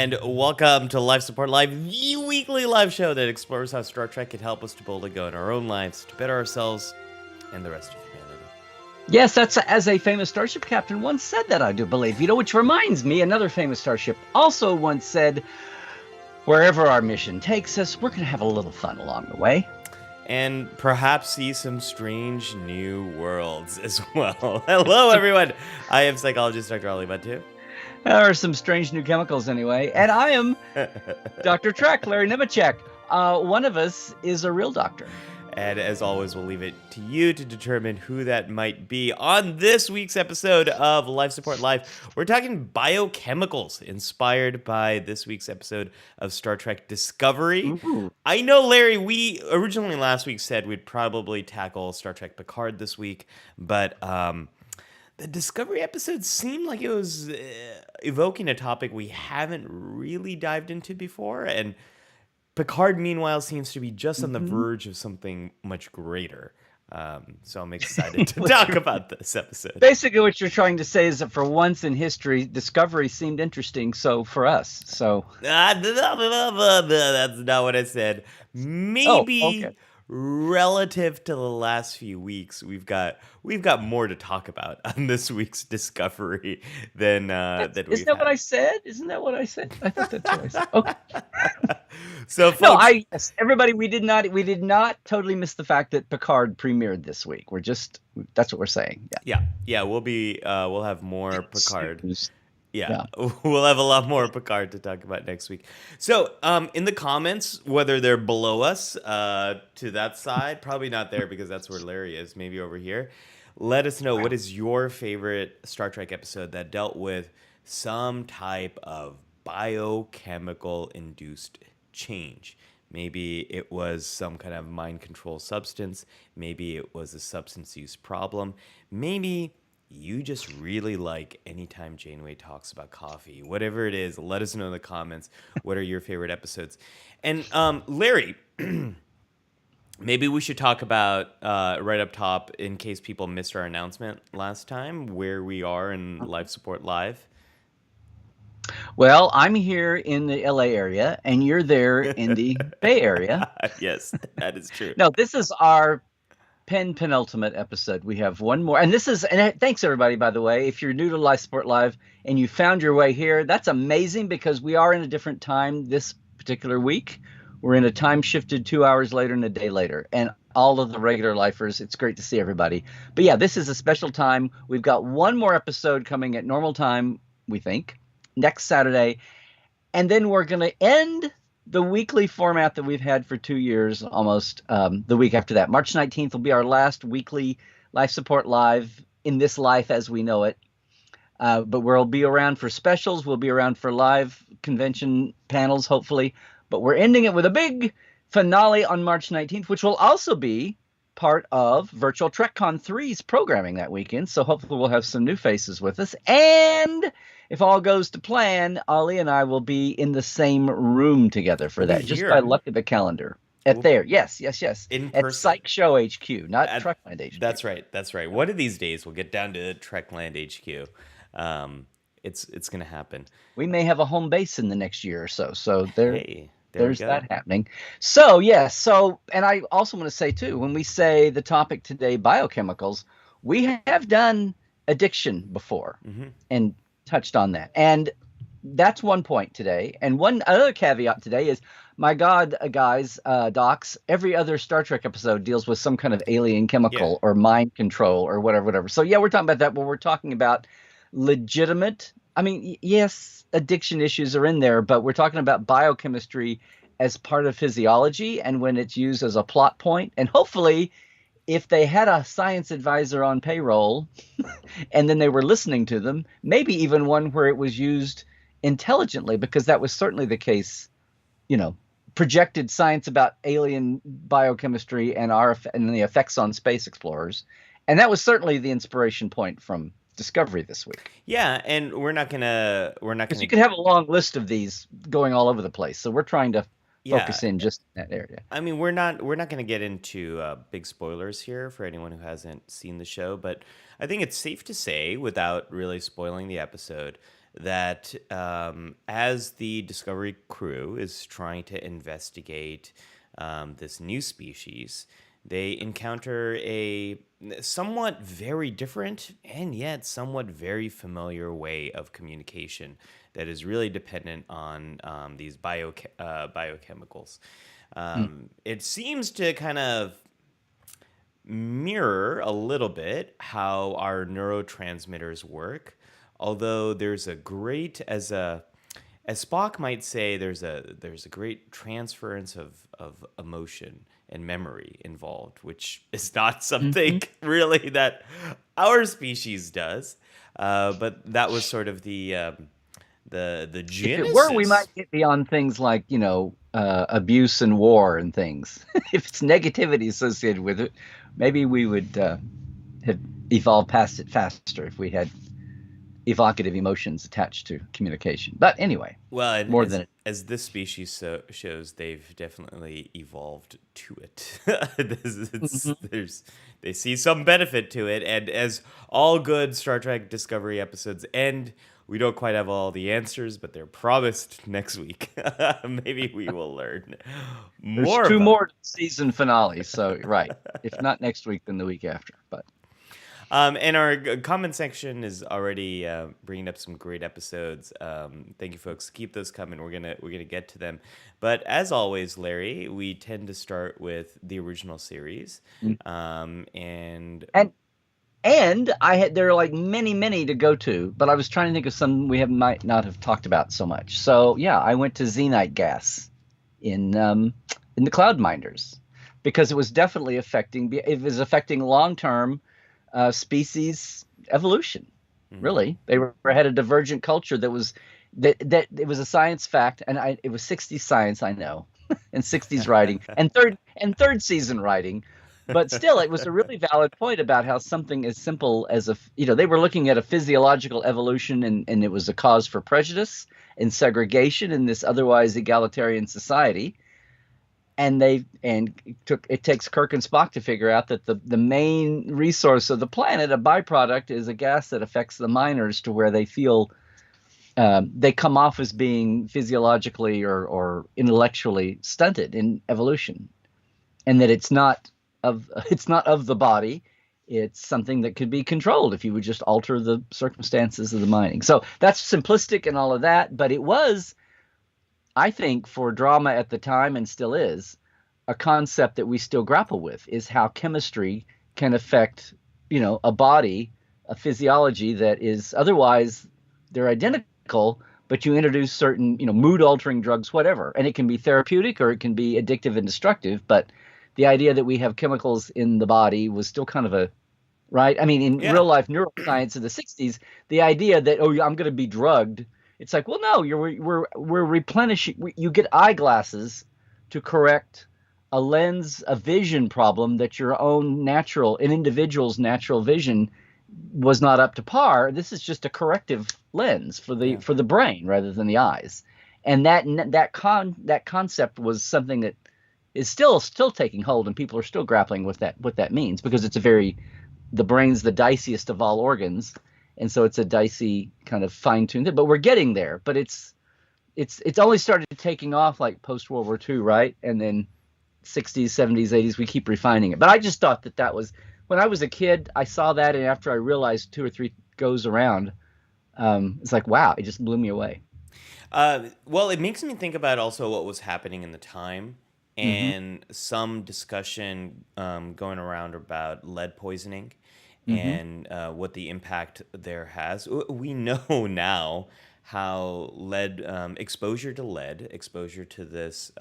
and welcome to Life Support Live, the weekly live show that explores how Star Trek can help us to boldly go in our own lives to better ourselves and the rest of humanity. Yes, that's as a famous starship captain once said that, I do believe. Which reminds me, another famous starship also once said, wherever our mission takes us, we're going to have a little fun along the way. And perhaps see some strange new worlds as well. Hello, everyone. I am psychologist Dr. Ali Mattu. There are some strange new chemicals anyway. And I am Dr. Trek, Larry Nemecek. One of us is a real doctor. And as always, we'll leave it to you to determine who that might be. On this week's episode of Life Support Live, we're talking biochemicals, inspired by this week's episode of Star Trek Discovery. Ooh. I know, Larry, we originally last week said we'd probably tackle Star Trek Picard this week, but the Discovery episode seemed like it was evoking a topic we haven't really dived into before, and Picard, meanwhile, seems to be just on the verge of something much greater. So I'm excited to talk about this episode. Basically, what you're trying to say is that for once in history, Discovery seemed interesting. So for us, that's not what I said. Maybe relative to the last few weeks, we've got more to talk about on this week's Discovery than we've Isn't that what I said? Isn't that what I said? I think that's what I said. Okay. So, folks, yes, everybody, we did not totally miss the fact that Picard premiered this week. That's what we're saying. Yeah. We'll have more Picard. Yeah, we'll have a lot more Picard to talk about next week. So, in the comments, whether they're below us to that side, probably not there because that's where Larry is, maybe over here, let us know what is your favorite Star Trek episode that dealt with some type of biochemical-induced change. Maybe it was some kind of mind control substance. Maybe it was a substance use problem. Maybe you just really like anytime Janeway talks about coffee. Whatever it is, let us know in the comments. What are your favorite episodes? And Larry, maybe we should talk about right up top, in case people missed our announcement last time, where we are in Life Support Live. Well, I'm here in the LA area, and you're there in the Bay Area. Yes, that is true. No, this is our penultimate episode. We have one more, and thanks everybody, by the way. If you're new to Life Support Live and you found your way here, that's amazing because we are in a different time this particular week. We're in a time shifted 2 hours later and a day later, and all of the regular lifers, it's great to see everybody. But yeah, this is a special time. We've got one more episode coming at normal time, we think, next Saturday, and then we're going to end the weekly format that we've had for 2 years almost. The week after that, March 19th, will be our last weekly Life Support Live in this life as we know it. But we'll be around for specials. We'll be around for live convention panels, hopefully. But we're ending it with a big finale on March 19th, which will also be part of Virtual TrekCon 3's programming that weekend. So hopefully we'll have some new faces with us. And if all goes to plan, Ali and I will be in the same room together for that, just by luck of the calendar. Yes. In person. At Psych Show HQ, not Trekland HQ. That's right. One of these days we'll get down to Trekland HQ. It's going to happen. We may have a home base in the next year or so. So there's that happening. So, and I also want to say, too, when we say the topic today, biochemicals, we have done addiction before and touched on that. And that's one point today. And one other caveat today is, my God, guys, docs, every other Star Trek episode deals with some kind of alien chemical or mind control or whatever. So, yeah, we're talking about that, but we're talking about legitimate. I mean, yes, addiction issues are in there, but we're talking about biochemistry as part of physiology and when it's used as a plot point. And hopefully, if they had a science advisor on payroll and then they were listening to them, maybe even one where it was used intelligently, because that was certainly the case, projected science about alien biochemistry and the effects on space explorers. And that was certainly the inspiration point from Discovery this week. Yeah, and we're not gonna. Because you could have a long list of these going all over the place. So we're trying to focus in just in that area. I mean, we're not going to get into big spoilers here for anyone who hasn't seen the show, but I think it's safe to say, without really spoiling the episode, that as the Discovery crew is trying to investigate this new species, they encounter a somewhat very different and yet somewhat very familiar way of communication that is really dependent on these biochemicals. Mm. It seems to kind of mirror a little bit how our neurotransmitters work, although there's a great as Spock might say, there's a great transference of emotion and memory involved, which is not something Mhm. really that our species does. But that was sort of the If it were, we genesis. might get beyond things like, abuse and war and things. If it's negativity associated with it, maybe we would have evolved past it faster if we had evocative emotions attached to communication. But anyway, Well, and more than it. as this species shows, they've definitely evolved to it. Mhm. They see some benefit to it, and as all good Star Trek Discovery episodes end, we don't quite have all the answers, but they're promised next week. Maybe we will learn There's more two about. more season finales, so right. If not next week, then the week after. But And our comment section is already bringing up some great episodes. Thank you, folks. Keep those coming. We're gonna get to them. But as always, Larry, we tend to start with the original series, mm. and and I had there are like many to go to, but I was trying to think of some we might not have talked about so much. So yeah, I went to xenite gas in the cloud minders because it was affecting long term species evolution. mhm. Really, they had a divergent culture that it was a science fact, and it was 60s science, I know, and 60s writing, and third season writing, but still, it was a really valid point about how something as simple as they were looking at a physiological evolution, and it was a cause for prejudice and segregation in this otherwise egalitarian society, and it takes Kirk and Spock to figure out that the main resource of the planet, a byproduct, is a gas that affects the miners to where they feel they come off as being physiologically or intellectually stunted in evolution, and that it's not of the body. It's something that could be controlled if you would just alter the circumstances of the mining. So that's simplistic and all of that, but it was, I think, for drama at the time and still is, a concept that we still grapple with is how chemistry can affect, a body, a physiology that is otherwise they're identical, but you introduce certain, mood altering drugs, whatever, and it can be therapeutic or it can be addictive and destructive. But the idea that we have chemicals in the body was still kind of a right. I mean, in Yeah. real life neuroscience in the 60s, the idea that, oh, I'm going to be drugged, it's like, well, no, we're replenishing. You get eyeglasses to correct a lens, a vision problem that an individual's natural vision was not up to par. This is just a corrective lens Yeah. for the brain rather than the eyes. And that concept was something that is still taking hold, and people are still grappling with what that means, because the brain's the diciest of all organs, and so it's a dicey kind of fine-tuned thing. But we're getting there. But it's only started taking off like post World War II, right? And then 60s, 70s, 80s, we keep refining it. But I just thought that was when I was a kid. I saw that, and after I realized two or three goes around, it's like, wow, it just blew me away. Well, it makes me think about also what was happening in the time Mm-hmm. and some discussion going around about lead poisoning Mm-hmm. and what the impact there has. We know now how exposure to this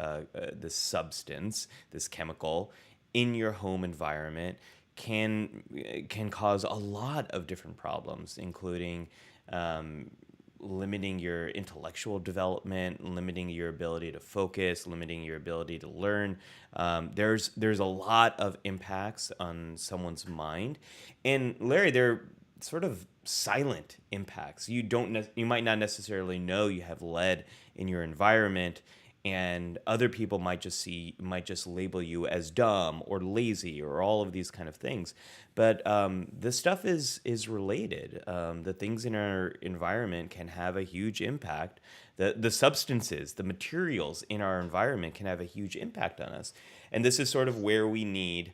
substance, this chemical in your home environment can cause a lot of different problems, including um, limiting your intellectual development, limiting your ability to focus, limiting your ability to learn. There's a lot of impacts on someone's mind, and Larry, they're sort of silent impacts. You might not necessarily know you have lead in your environment, and other people might just label you as dumb or lazy or all of these kind of things. But this stuff is related. The things in our environment can have a huge impact. The substances, the materials in our environment can have a huge impact on us, and this is sort of where we need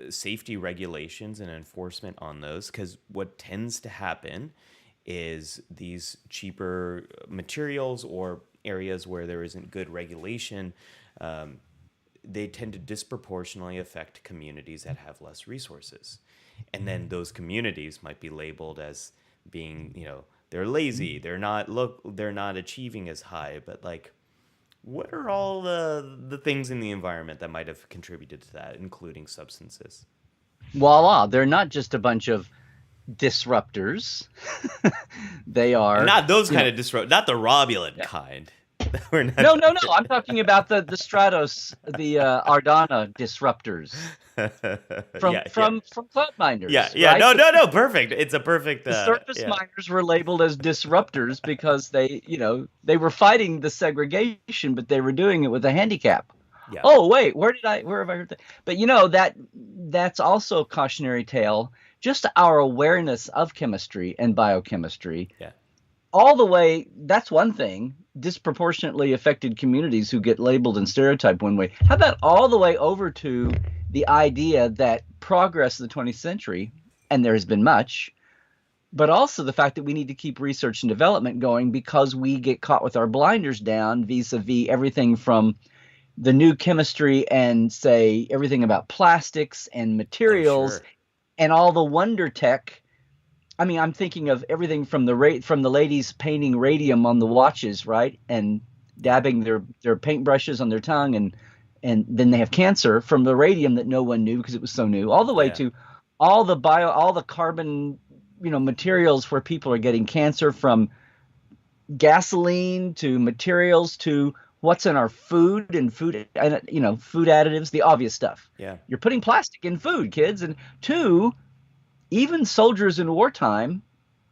safety regulations and enforcement on those, because what tends to happen is these cheaper materials or areas where there isn't good regulation, they tend to disproportionately affect communities that have less resources. And then those communities might be labeled as being, they're lazy, they're not achieving as high, but like, what are all the things in the environment that might have contributed to that, including substances? Voila, they're not just a bunch of disruptors. They And are, not those you kind know, of not the Romulan yeah. kind. We're not No, no, no. I'm talking about the Stratos, the Ardana disruptors yeah, yeah. from cloud Yeah, miners, yeah. right? No, no, no. Perfect. It's a perfect The surface yeah. miners were labeled as disruptors because they were fighting the segregation, but they were doing it with a handicap. Yeah. Oh, wait, where have I heard that? But that's also a cautionary tale. Just our awareness of chemistry and biochemistry, Yeah. all the way, that's one thing, disproportionately affected communities who get labeled and stereotyped one way. How about all the way over to the idea that progress in the 20th century, and there has been much, but also the fact that we need to keep research and development going because we get caught with our blinders down vis-a-vis everything from the new chemistry and say everything about plastics and Oh, materials sure. and all the wonder tech. I mean, I'm thinking of everything from the ladies painting radium on the watches, right? And Yeah. dabbing their paintbrushes on their tongue, and then they have cancer from the radium that no one knew because it was so new, all the way Yeah. to all the carbon, materials where people are getting cancer from gasoline to materials to what's in our food and food additives, the obvious stuff. Yeah. You're putting plastic in food, kids. And two, even soldiers in wartime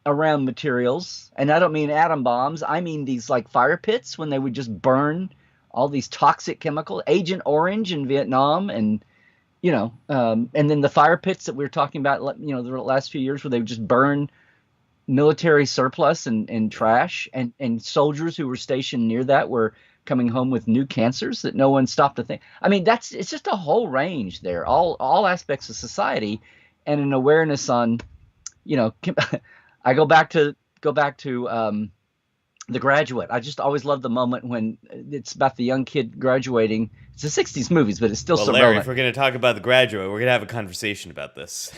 around materials, and I don't mean atom bombs, I mean these like fire pits when they would just burn all these toxic chemicals, Agent Orange in Vietnam, and then the fire pits that we were talking about, the last few years where they would just burn military surplus and Yeah. trash, and soldiers who were stationed near that were coming home with new cancers that no one stopped to think. I mean, it's just a whole range there, all aspects of society, and an awareness on, I go back to The Graduate. I just always love the moment when it's about the young kid graduating. It's the '60s movies, but it's still Well, so Larry, if relevant. we're going to talk about The Graduate, we're going to have a conversation about this.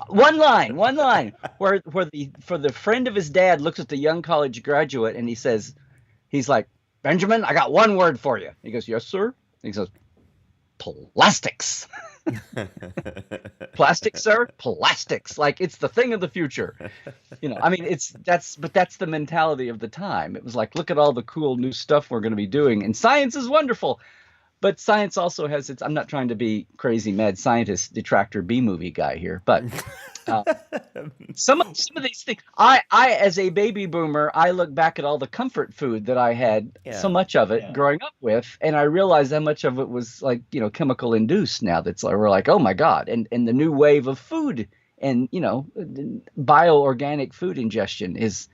One line, where the friend of his dad looks at the young college graduate and he's like, Benjamin, I got one word for you. He goes, yes, sir. He goes, plastics. Plastics, sir? Plastics. Like it's the thing of the future. I mean, that's the mentality of the time. It was like, look at all the cool new stuff we're going to be doing, and science is wonderful. But science also has its. I'm not trying to be crazy mad scientist detractor B movie guy here, but uh, some of these things. I as a baby boomer, I look back at all the comfort food that I had, so Yeah. much of it growing up with, and I realized how much of it was like chemical induced. Now that's like, we're like, oh my god, and the new wave of food and bioorganic food ingestion has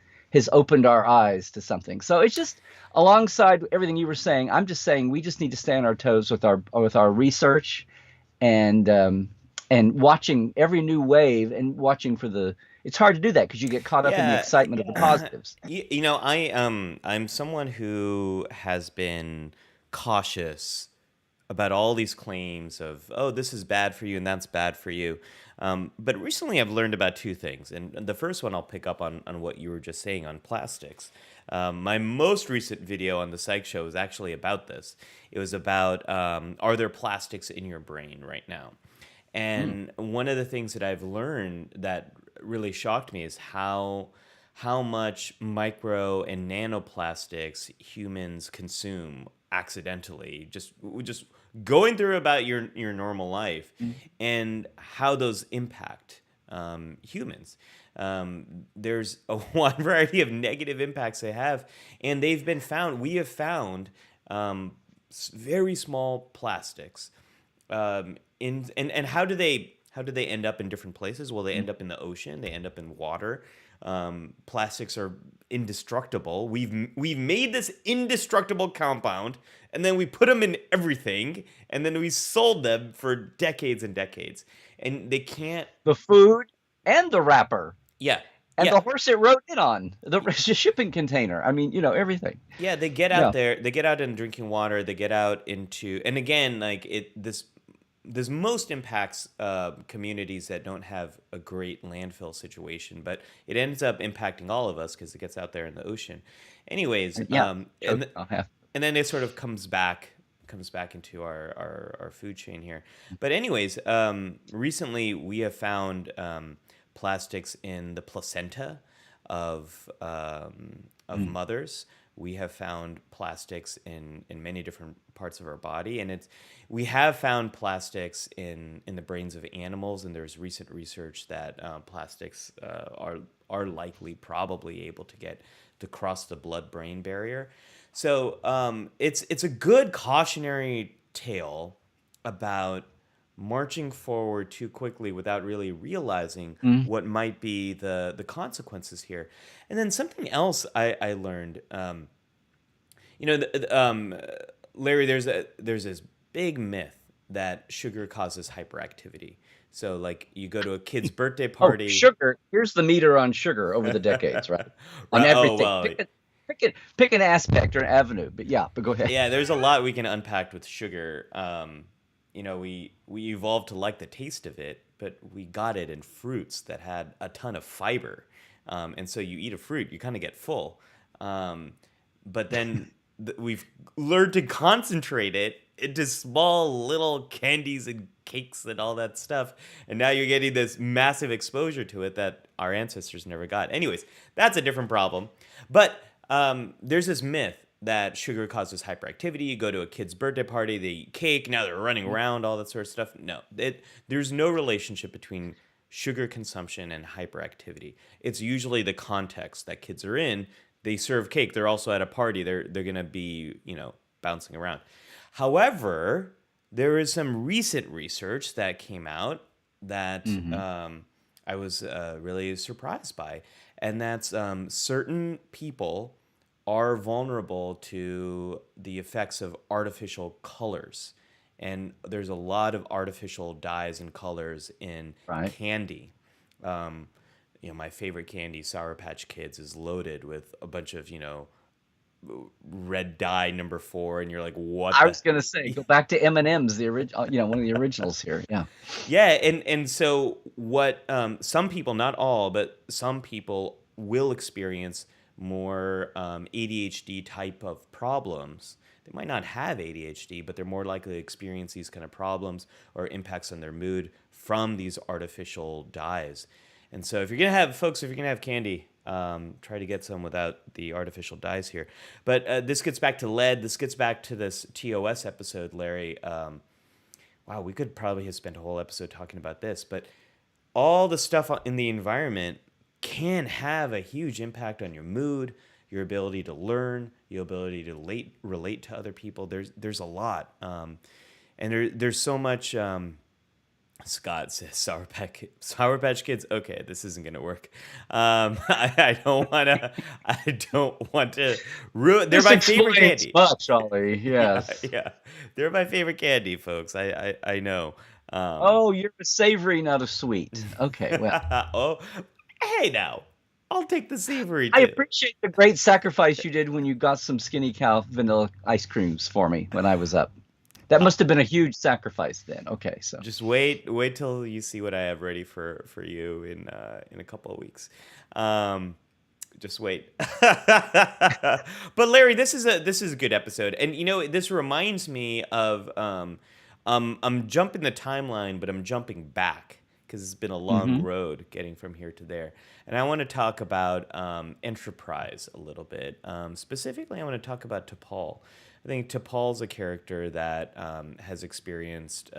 opened our eyes to something. So it's just alongside everything you were saying, I'm just saying we just need to stay on our toes with our research and watching every new wave and watching for the. It's hard to do that because you get caught up in the Yeah. excitement of the positives. I'm someone who has been cautious about all these claims of, oh, this is bad for you and that's bad for you. But recently I've learned about two things. And the first one I'll pick up on what you were just saying on plastics. My most recent video on the Psych Show was actually about this. It was about, are there plastics in your brain right now? And one of the things that I've learned that really shocked me is how much micro and nanoplastics humans consume accidentally, just going through about your normal life, and how those impact humans. There's a wide variety of negative impacts they have, and they've been found. We have found very small plastics. And how do they end up in different places? Well, they end up in the ocean. They end up in water. Plastics are indestructible. We've made this indestructible compound, and then we put them in everything, and then we sold them for decades and decades, and they can't. The food and the wrapper Yeah, and yeah, the horse it rode in on, the shipping container. I mean, everything. yeah. They get out Yeah. there. They get out in drinking water. They get out into, and again, like this most impacts communities that don't have a great landfill situation, but it ends up impacting all of us because it gets out there in the ocean. Anyways, Yeah. I'll have. and then it sort of comes back into our food chain here. But anyways, recently we have found plastics in the placenta of mothers. We have found plastics in many different parts of our body, and we have found plastics in the brains of animals. And there's recent research that plastics are likely probably able to cross the blood-brain barrier. So it's a good cautionary tale about marching forward too quickly without really realizing Mm. what might be the consequences here. And then something else I learned, you know, Larry, there's this big myth that sugar causes hyperactivity. So like you go to a kid's birthday Oh, party. sugar. Here's the meter on sugar over the decades, right? On Oh everything. well, Pick an aspect or an avenue. But yeah, but go ahead. yeah, there's a lot we can unpack with sugar. We evolved to like the taste of it, but we got it in fruits that had a ton of fiber. And so you eat a fruit, you kind of get full. But then we've learned to concentrate it into small little candies and cakes and all that stuff. And now you're getting this massive exposure to it that our ancestors never got. Anyways, that's a different problem. But there's this myth that sugar causes hyperactivity. You go to a kid's birthday party, they eat cake, now they're running around, all that sort of stuff. No, there's no relationship between sugar consumption and hyperactivity. It's usually the context that kids are in. They serve cake. They're also at a party. They're gonna be bouncing around. However, there is some recent research that came out that Hmm. I was really surprised by, and that's certain people are vulnerable to the effects of artificial colors. And there's a lot of artificial dyes and colors in Right. candy. Um, my favorite candy, Sour Patch Kids, is loaded with a bunch of, red dye number 4, and you're like, what I the? was gonna say, go back to M&M's, the original, one of the originals here. Yeah. Yeah, and so what some people, not all, but some people will experience more ADHD type of problems. They might not have ADHD, but they're more likely to experience these kind of problems or impacts on their mood from these artificial dyes. And so if you're gonna have candy, try to get some without the artificial dyes here. But this gets back to lead. This gets back to this TOS episode, Larry. Wow, we could probably have spent a whole episode talking about this, but all the stuff in the environment can have a huge impact on your mood, your ability to learn, your ability to relate to other people. There's a lot, and there's so much. Scott says Sour Patch Kids. Okay, this isn't gonna work. I don't wanna. I don't want to ruin. They're This my favorite explains candy. much, Ollie. Yeah, Yes. yeah, they're my favorite candy, folks. I know. Um, Oh, you're a savory, not a sweet. Okay, well, oh, hey now, I'll take the savory I too. appreciate the great sacrifice you did when you got some Skinny Cow vanilla ice creams for me when I was up. That must have been a huge sacrifice then. Okay, so Just wait till you see what I have ready for you in a couple of weeks. Um, just wait. But Larry, this is a good episode, and this reminds me of I'm jumping the timeline, but I'm jumping back because it's been a long hmm road getting from here to there, and I want to talk about Enterprise a little bit. Specifically, I want to talk about T'Pol. I think T'Pol's a character that has experienced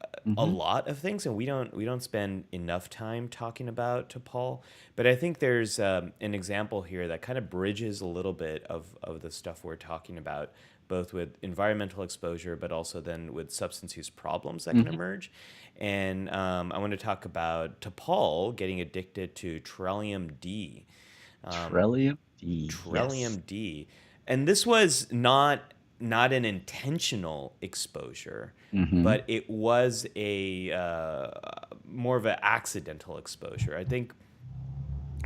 a Hmm. lot of things, and we don't spend enough time talking about T'Pol. But I think there's an example here that kind of bridges a little bit of the stuff we're talking about, both with environmental exposure, but also then with substance use problems that can Hmm. emerge. And I want to talk about T'Pol getting addicted to Trellium D. Trillium D. Yes. Trellium D. And this was not an intentional exposure, Hmm. but it was a more of an accidental exposure. I think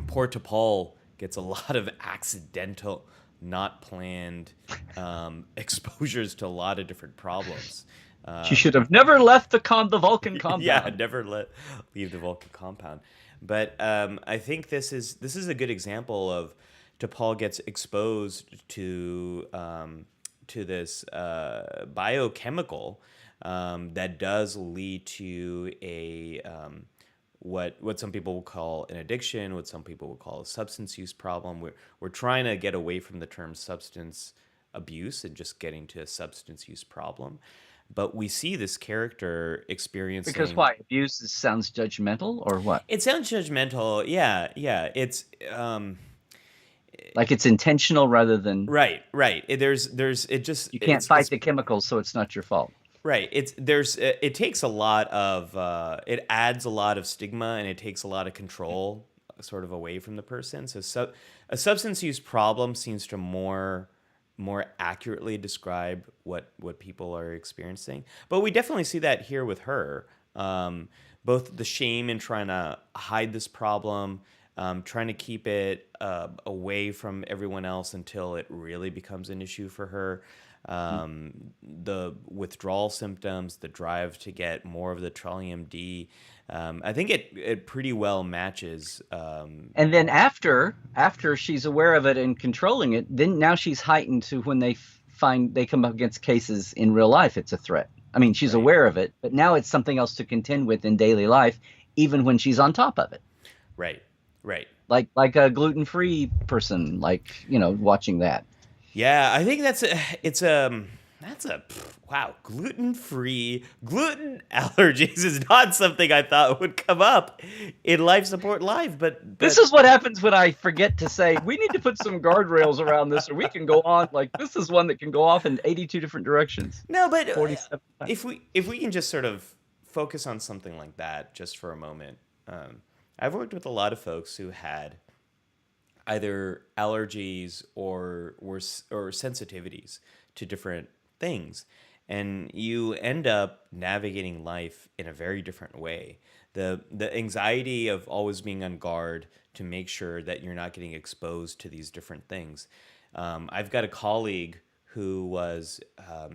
poor T'Pol gets a lot of accidental, not planned exposures to a lot of different problems. She should have never left the Vulcan Yeah, compound. never leave the Vulcan compound. But I think this is a good example of T'Pol gets exposed to this biochemical that does lead to a what some people will call an addiction, what some people will call a substance use problem. We're trying to get away from the term substance abuse and just getting to a substance use problem. But we see this character Because experiencing. why? Sounds judgmental or what? It sounds judgmental. Yeah, yeah. It's Like it's intentional rather than right, right. There's it just you can't fight it's the chemicals, so it's not your fault. right. It takes a lot of it adds a lot of stigma and it takes a lot of control sort of away from the person. So a substance use problem seems to more accurately describe what people are experiencing. But we definitely see that here with her. Both the shame in trying to hide this problem, trying to keep it away from everyone else until it really becomes an issue for her. The withdrawal symptoms, the drive to get more of the Trillium D. I think it pretty well matches. And then after she's aware of it and controlling it, then now she's heightened to when they come up against cases in real life, it's a threat. I mean, she's Right, aware of it, but now it's something else to contend with in daily life, even when she's on top of it. right, right. Like a gluten-free person, like, watching that. Yeah, I think that's a wow, gluten-free gluten allergies is not something I thought would come up in life support live, This but is what happens when I forget to say we need to put some guardrails around this, or we can go on like this is one that can go off in 82 different directions. no, but 47 times. if we can just sort of focus on something like that just for a moment. I've worked with a lot of folks who had either allergies or sensitivities to different things, and you end up navigating life in a very different way. The anxiety of always being on guard to make sure that you're not getting exposed to these different things. I've got a colleague who was, I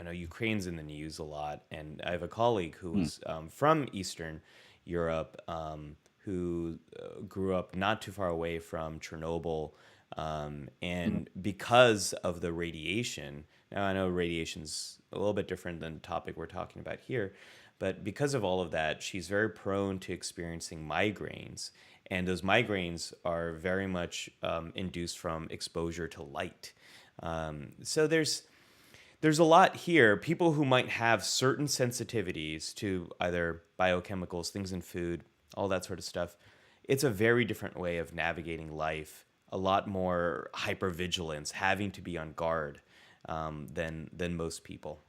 know Ukraine's in the news a lot, and I have a colleague who Hmm. was from Eastern Europe, who grew up not too far away from Chernobyl. Hmm. And because of the radiation, now I know radiation's a little bit different than the topic we're talking about here, but because of all of that, she's very prone to experiencing migraines. And those migraines are very much induced from exposure to light. So there's a lot here. People who might have certain sensitivities to either biochemicals, things in food, all that sort of stuff. It's a very different way of navigating life. A lot more hypervigilance, having to be on guard than most people.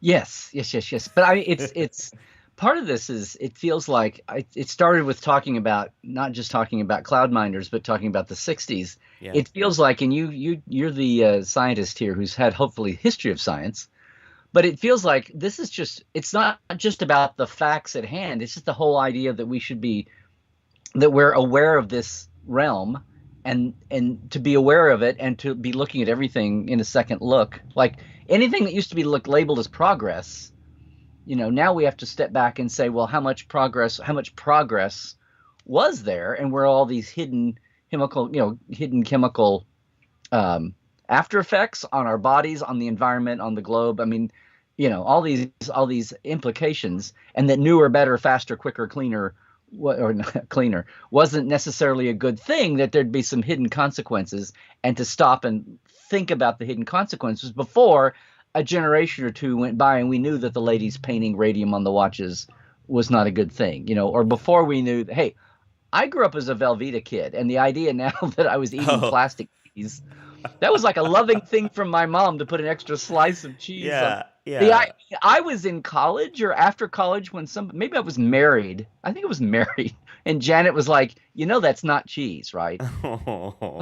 Yes, yes, yes, yes. But it's part of this is it feels like it started with talking about not just talking about cloud minders, but talking about the 60s. Yeah. It feels like, and you're the scientist here who's had hopefully history of science. But it feels like this is it's not just about the facts at hand. It's just the whole idea that that we're aware of this realm and to be aware of it and to be looking at everything in a second look. Like anything that used to be labeled as progress, now we have to step back and say, well, how much progress was there? And where all these hidden chemical um, after effects on our bodies, on the environment, on the globe. I mean, all these implications, and that newer, better, faster, quicker, cleaner, or not cleaner, wasn't necessarily a good thing. That there'd be some hidden consequences, and to stop and think about the hidden consequences before a generation or two went by and we knew that the ladies painting radium on the watches was not a good thing, or before we knew that, hey, I grew up as a Velveeta kid, and the idea now that I was eating Oh, plastic cheese, that was like a loving thing from my mom to put an extra slice of cheese on. yeah, The yeah. I was in college or after college when maybe I was married. I think I was married, and Janet was like, that's not cheese, right? I'm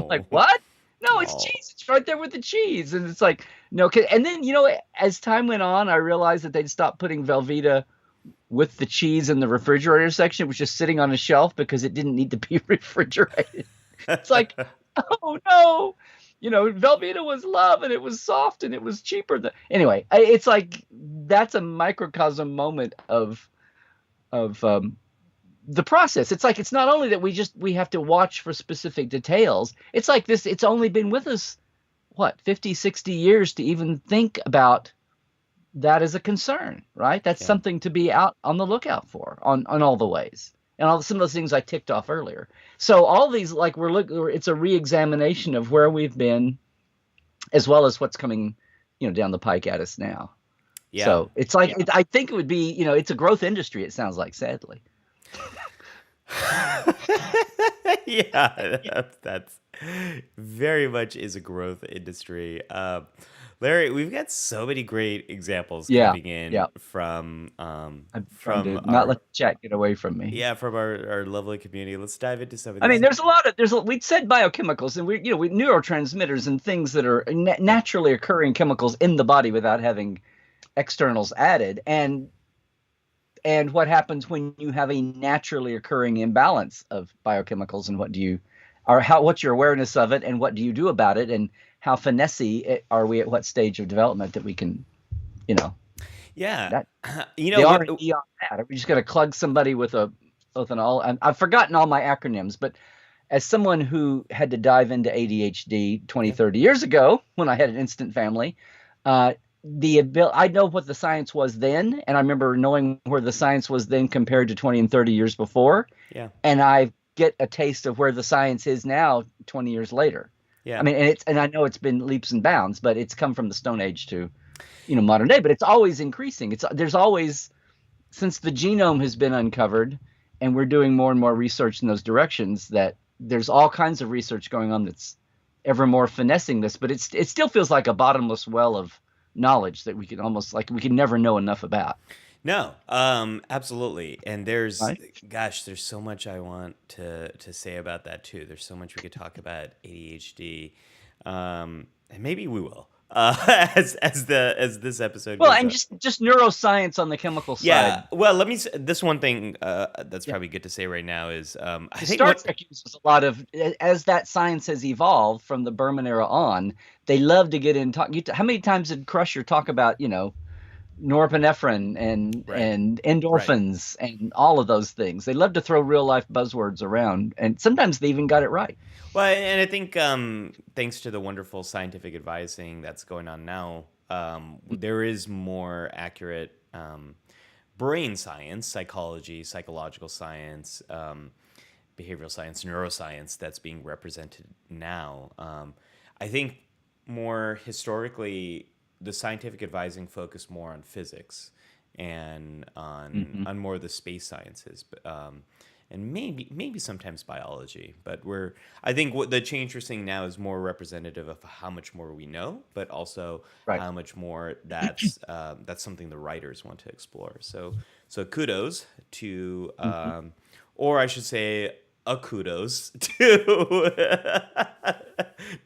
like, Oh, what? No, it's oh, cheese. It's right there with the cheese. And it's like, no. And then, as time went on, I realized that they'd stopped putting Velveeta with the cheese in the refrigerator section. It was just sitting on a shelf because it didn't need to be refrigerated. It's like, oh no. Velveeta was love and it was soft and it was cheaper. Anyway, it's like that's a microcosm moment of the process. It's like it's not only that we have to watch for specific details. It's like this. It's only been with us what 50, 60 years to even think about that as a concern, right? That's yeah. something to be out on the lookout for on all the ways and all some of those things I ticked off earlier. So all these like it's a reexamination of where we've been, as well as what's coming, down the pike at us now. Yeah. So it's like I think it would be, it's a growth industry. It sounds like, sadly. Yeah, that's very much is a growth industry. Larry, we've got so many great examples Yeah, coming in yeah. I'm trying to from not our let the chat get away from me. yeah, from our lovely community. Let's dive into some of I mean, these. we'd said biochemicals and we neurotransmitters and things that are Yeah. naturally occurring chemicals in the body without having externals added. And what happens when you have a naturally occurring imbalance of biochemicals, and what's your awareness of it, and what do you do about it, and how finessey are we at what stage of development that we can, you know, Yeah. that You know the what? R&D on that. Are we just going to plug somebody with an all? I've forgotten all my acronyms, but as someone who had to dive into ADHD 20, Yeah. 30 years ago when I had an instant family, uh, I know what the science was then, and I remember knowing where the science was then compared to 20 and 30 years before, Yeah. and I get a taste of where the science is now 20 years later. I Yeah. mean, and I know it's been leaps and bounds, but it's come from the Stone Age to, modern day, but it's always increasing. There's always, since the genome has been uncovered and we're doing more and more research in those directions, that there's all kinds of research going on that's ever more finessing this, but it still feels like a bottomless well of knowledge that we can never know enough about. No, absolutely. And Right? there's so much I want to say about that too. There's so much we could talk about ADHD, and maybe we will, as this episode Well, goes and on. just neuroscience on the chemical Yeah. side. Well, let me this one thing that's Yeah. probably good to say right now is I think Star what Trek uses a lot of, as that science has evolved from the Berman era on, they love to get in talk. How many times did Crusher talk about, norepinephrine and right, right. endorphins and all of those things? They love to throw real life buzzwords around, and sometimes they even got it right. Well, and I think thanks to the wonderful scientific advising that's going on now, there is more accurate brain science, psychology, psychological science, behavioral science, neuroscience that's being represented now. I think more historically, the scientific advising focused more on physics and Mm-hmm. on more of the space sciences, and maybe sometimes biology. But I think what the change we're seeing now is more representative of how much more we know, but also Right. how much more that's something the writers want to explore. So kudos to, Mm-hmm. or I should say, a kudos to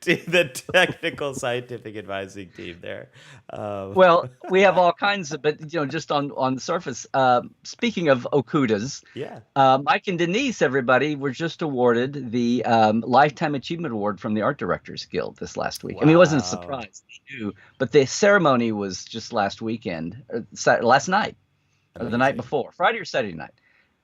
to the technical scientific advising team there. Well, we have all kinds of, but just on the surface. Speaking of Okudas, Yeah. Mike and Denise, everybody, were just awarded the Lifetime Achievement Award from the Art Directors Guild this last week. I mean, it wasn't a Wow. surprise, they knew, but the ceremony was just last weekend, last night, or the night Amazing. before, Friday or Saturday night.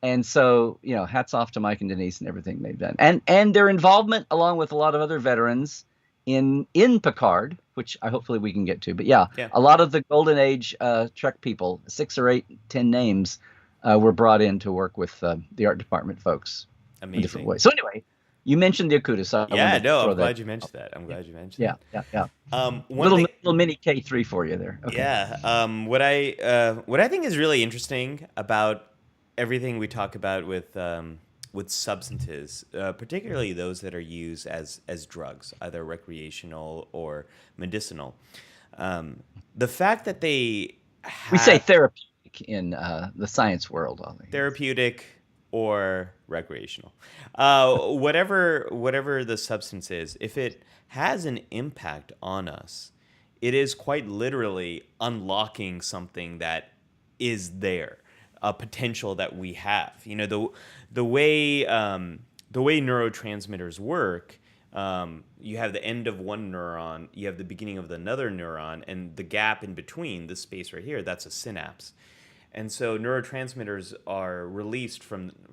And so, hats off to Mike and Denise and everything they've done, and their involvement along with a lot of other veterans in Picard, which I hopefully we can get to. But yeah, Yeah. a lot of the Golden Age Trek people, 6 or 8, 10 names, were brought in to work with the art department folks in different Amazing. ways. So anyway, You mentioned the Akuta, so I Yeah, wanted to no, throw I'm that. glad you mentioned that. I'm glad you mentioned Yeah, that. yeah, yeah. One Little thing, little mini K3 for you there. Okay. yeah, what I think is really interesting about everything we talk about with substances, particularly those that are used as drugs, either recreational or medicinal, the fact that they We say have therapeutic in the science world, Ollie. Yes. therapeutic or recreational, whatever the substance is, if it has an impact on us, it is quite literally unlocking something that is there, a potential that we have. You know, the way neurotransmitters work. You have the end of one neuron, you have the beginning of another neuron, and the gap in between, this space right here, that's a synapse. And so neurotransmitters are released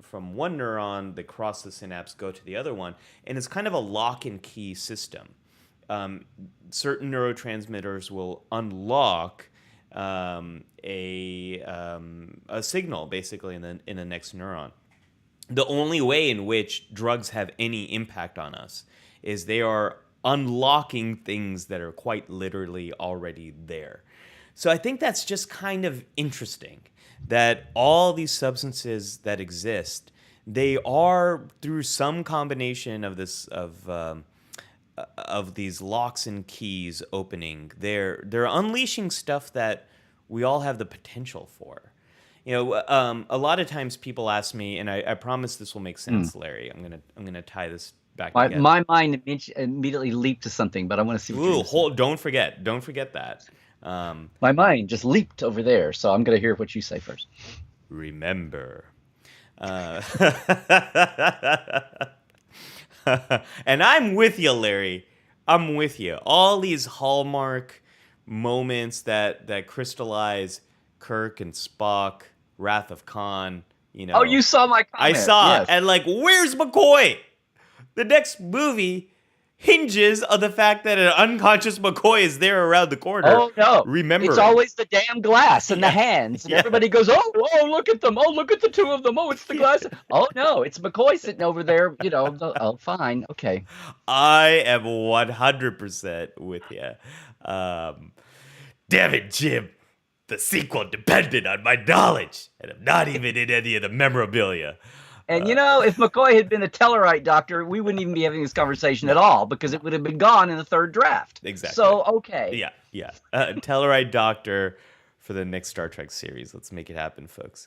from one neuron, they cross the synapse, go to the other one, and it's kind of a lock and key system. Certain neurotransmitters will unlock a signal basically in the next neuron. The only way in which drugs have any impact on us is they are unlocking things that are quite literally already there. So I think that's just kind of interesting that all these substances that exist, they are through some combination of this of these locks and keys opening. They're unleashing stuff that we all have the potential for. You know, a lot of times people ask me, and I promise this will make Mm. sense, Larry. I'm gonna tie this back My together. my mind immediately leaped to something, but I want to see what you're Ooh, going to say. don't forget that. Um, My mind just leaped over there, so I'm going to hear what you say first. remember. Uh, and I'm with you, Larry. I'm with you. All these hallmark moments that crystallize Kirk and Spock, Wrath of Khan. You Oh, know, you saw my I comment. saw, Yes. and like, where's McCoy? The next movie hinges on the fact that an unconscious McCoy is there around the corner, Oh no, it's remembering. always the damn glass and the Yeah, hands, and yeah. everybody goes, "Oh, look at them! Oh, look at the two of them! Oh, it's the glass! Oh no, it's McCoy sitting over there." Oh, fine, okay. I am 100% with you. Um, Damn it, Jim. The sequel depended on my knowledge, and I'm not even in any of the memorabilia. And if McCoy had been a Tellarite doctor, we wouldn't even be having this conversation at No, all because it would have been gone in the third draft. exactly. So okay, Yeah, yeah. Telluride Doctor for the next Star Trek series. Let's make it happen, folks.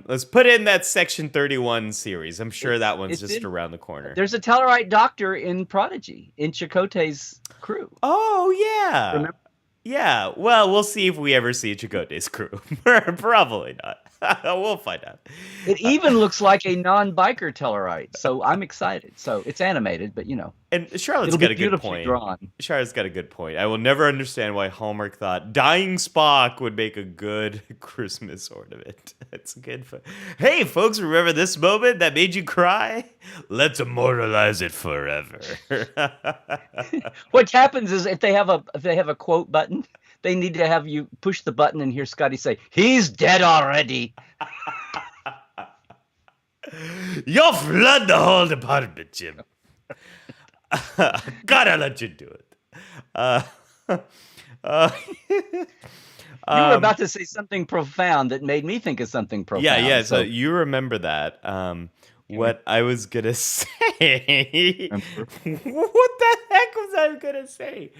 Let's put in that Section 31 series. I'm sure that one's it's just in. around the corner. There's a Tellarite doctor in Prodigy in Chakotay's crew. Oh, yeah. Remember? Yeah. Well, we'll see if we ever see Chakotay's crew. Probably not. We'll find out. It even looks like a non-biker Tellarite, so I'm excited. So it's animated, but And Charlotte's it'll got be a good beautifully point. drawn. Charlotte's got a good point. I will never understand why Hallmark thought dying Spock would make a good Christmas ornament. It's good. Hey, folks, remember this moment that made you cry? Let's immortalize it forever. What happens is if they have a quote button, they need to have you push the button and hear Scotty say, "He's dead already." You'll flood the whole department, Jim. Gotta let you do it. Uh, uh, You were about to say something profound that made me think of something profound. yeah. So So you remember that. What I was gonna say. remember? What the heck was I gonna say?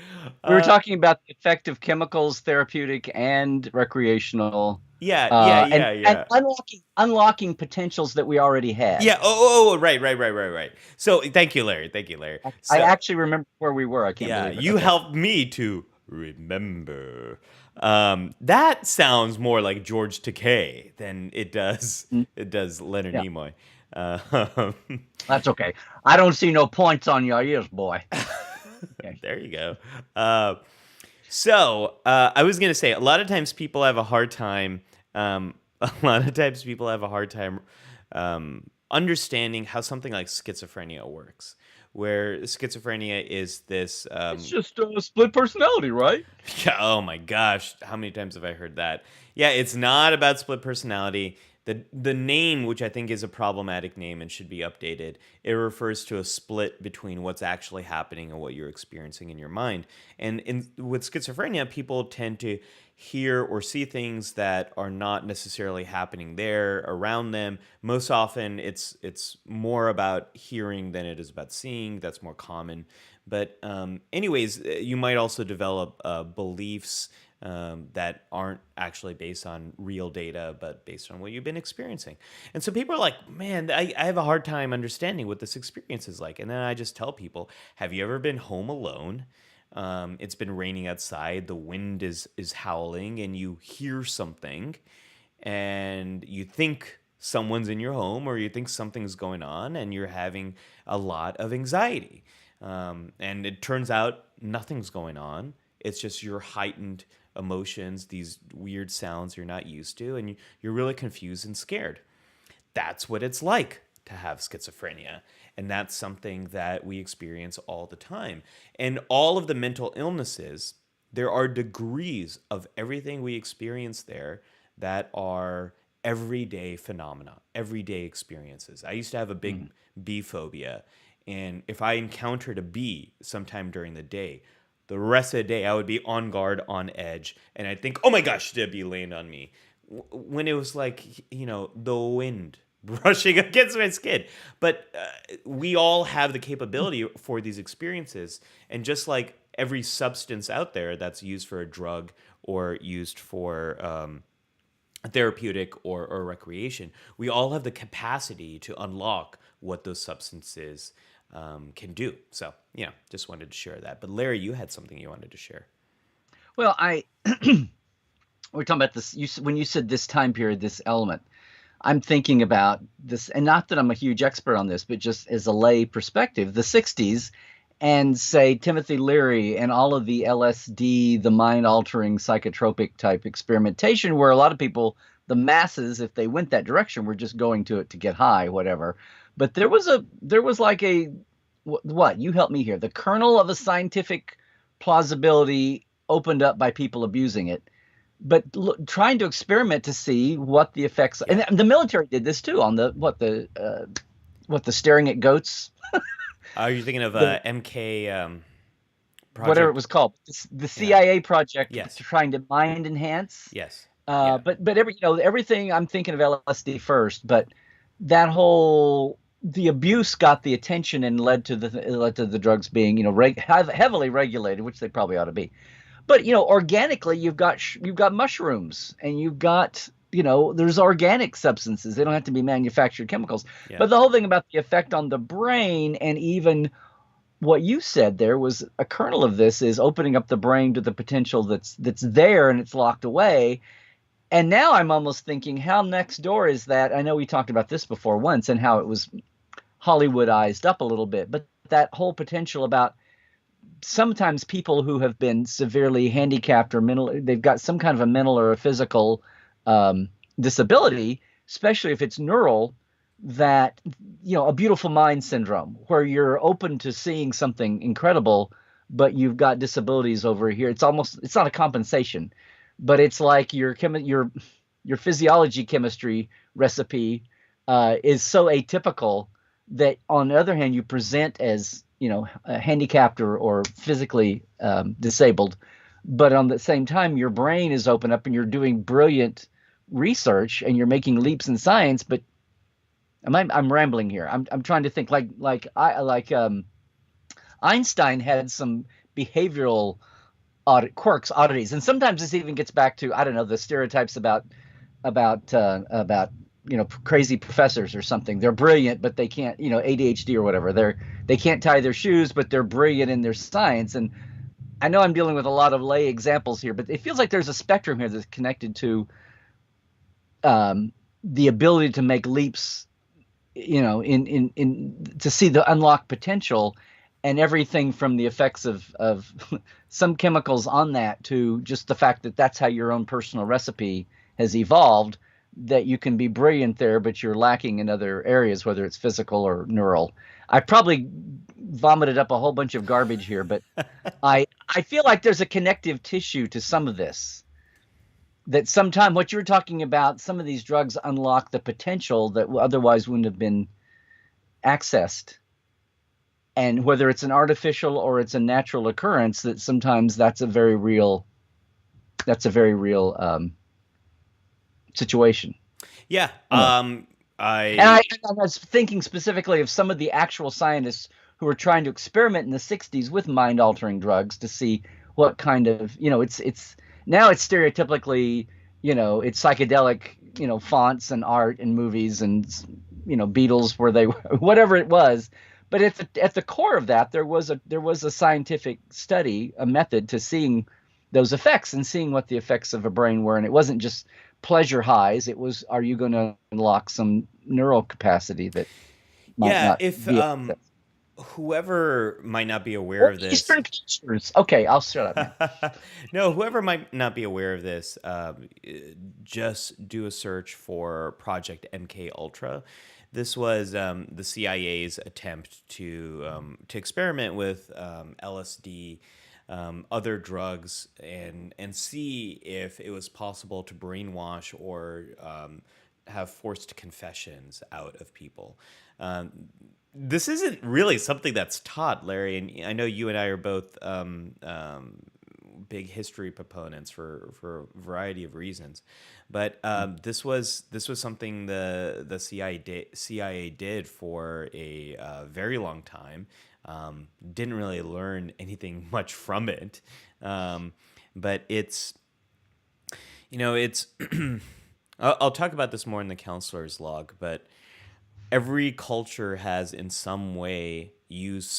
We were talking about the effect of chemicals, therapeutic and recreational, and unlocking potentials that we already had. Yeah. Oh, right. So thank you, Larry. I So actually remember where we were. I can't yeah, believe it. you Okay. helped me to remember. That sounds more like George Takei than it does Mm, Leonard yeah, Nimoy. Um, that's okay. I don't see no points on your ears, boy. Okay. there you go. I was gonna say a lot of times people have a hard time. A lot of times people have a hard time understanding how something like schizophrenia works. Where schizophrenia is this. It's just a split personality, right? Yeah, oh my gosh, how many times have I heard that? Yeah, it's not about split personality. The name, which I think is a problematic name and should be updated, it refers to a split between what's actually happening and what you're experiencing in your mind. And with schizophrenia, people tend to hear or see things that are not necessarily happening there around them. Most often, it's more about hearing than it is about seeing. That's more common. But anyways, you might also develop beliefs that aren't actually based on real data, but based on what you've been experiencing. And so people are like, man, I have a hard time understanding what this experience is like. And then I just tell people, have you ever been home alone? It's been raining outside, the wind is howling, and you hear something, and you think someone's in your home, or you think something's going on, and you're having a lot of anxiety. And it turns out nothing's going on. It's just your heightened emotions, these weird sounds you're not used to, and you're really confused and scared. That's what it's like to have schizophrenia. And that's something that we experience all the time. And all of the mental illnesses, there are degrees of everything we experience there that are everyday phenomena, everyday experiences. I used to have a big bee phobia. And if I encountered a bee sometime during the day, the rest of the day I would be on guard, on edge, and I'd think, oh my gosh, did a bee land on me? When it was like, the wind brushing against my skin. But we all have the capability for these experiences. And just like every substance out there that's used for a drug or used for therapeutic or recreation, we all have the capacity to unlock what those substances can do. So, just wanted to share that. But Larry, you had something you wanted to share. Well, we're talking about this. When you said this time period, this element, I'm thinking about this, and not that I'm a huge expert on this, but just as a lay perspective, the 60s, and say Timothy Leary and all of the LSD, the mind-altering psychotropic type experimentation, where a lot of people, the masses, if they went that direction, were just going to it to get high, whatever. But there was like what? You help me here. The kernel of a scientific plausibility opened up by people abusing it, but trying to experiment to see what the effects. And the military did this too on the staring at goats. Are you thinking of MK project? Whatever it was called, the CIA project, Yes. trying to mind enhance. Yes. But everything, I'm thinking of LSD first, but that the abuse got the attention and led to the drugs being heavily regulated, which they probably ought to be. But organically, you've got mushrooms, and you've got there's organic substances. They don't have to be manufactured chemicals. Yeah. But the whole thing about the effect on the brain, and even what you said there was a kernel of this, is opening up the brain to the potential that's there and it's locked away. And now I'm almost thinking, how next door is that? I know we talked about this before once, and how it was Hollywoodized up a little bit, but that whole potential about sometimes people who have been severely handicapped or they've got some kind of a mental or a physical disability, especially if it's neural, that, a beautiful mind syndrome, where you're open to seeing something incredible, but you've got disabilities over here. It's not a compensation, but it's like your physiology chemistry recipe is so atypical that, on the other hand, you present as handicapped or physically disabled, but on the same time your brain is open up and you're doing brilliant research and you're making leaps in science. But I'm rambling here. I'm trying to think like Einstein had some behavioral quirks, oddities, and sometimes this even gets back to, I don't know, the stereotypes about crazy professors or something. They're brilliant, but they can't, ADHD or whatever. They can't tie their shoes, but they're brilliant in their science. And I know I'm dealing with a lot of lay examples here, but it feels like there's a spectrum here that's connected to the ability to make leaps, to see the unlocked potential, and everything from the effects of some chemicals on that to just the fact that that's how your own personal recipe has evolved, that you can be brilliant there, but you're lacking in other areas, whether it's physical or neural. I probably vomited up a whole bunch of garbage here, but I feel like there's a connective tissue to some of this that sometime what you were talking about, some of these drugs unlock the potential that otherwise wouldn't have been accessed. And whether it's an artificial or it's a natural occurrence, that sometimes that's a very real situation. Yeah. Anyway, and I I was thinking specifically of some of the actual scientists who were trying to experiment in the 60s with mind altering drugs to see what kind of, it's now it's stereotypically, it's psychedelic, fonts and art and movies and, Beatles where they whatever it was. But at the core of that, there was a scientific study, a method to seeing those effects and seeing what the effects of a brain were. And it wasn't just pleasure highs. It was, are you going to unlock some neural capacity that might Yeah, not if be accessed? whoever might not be aware Or of this, Eastern cultures. Okay, I'll shut up now. no, whoever might not be aware of this, just do a search for Project MK Ultra. This was the CIA's attempt to experiment with LSD, other drugs, and see if it was possible to brainwash or have forced confessions out of people. Um, this isn't really something that's taught, Larry, and I know you and I are both big history proponents for a variety of reasons, but this was something the CIA did for a very long time. Didn't really learn anything much from it, but it's I'll talk about this more in the counselor's log, but every culture has in some way used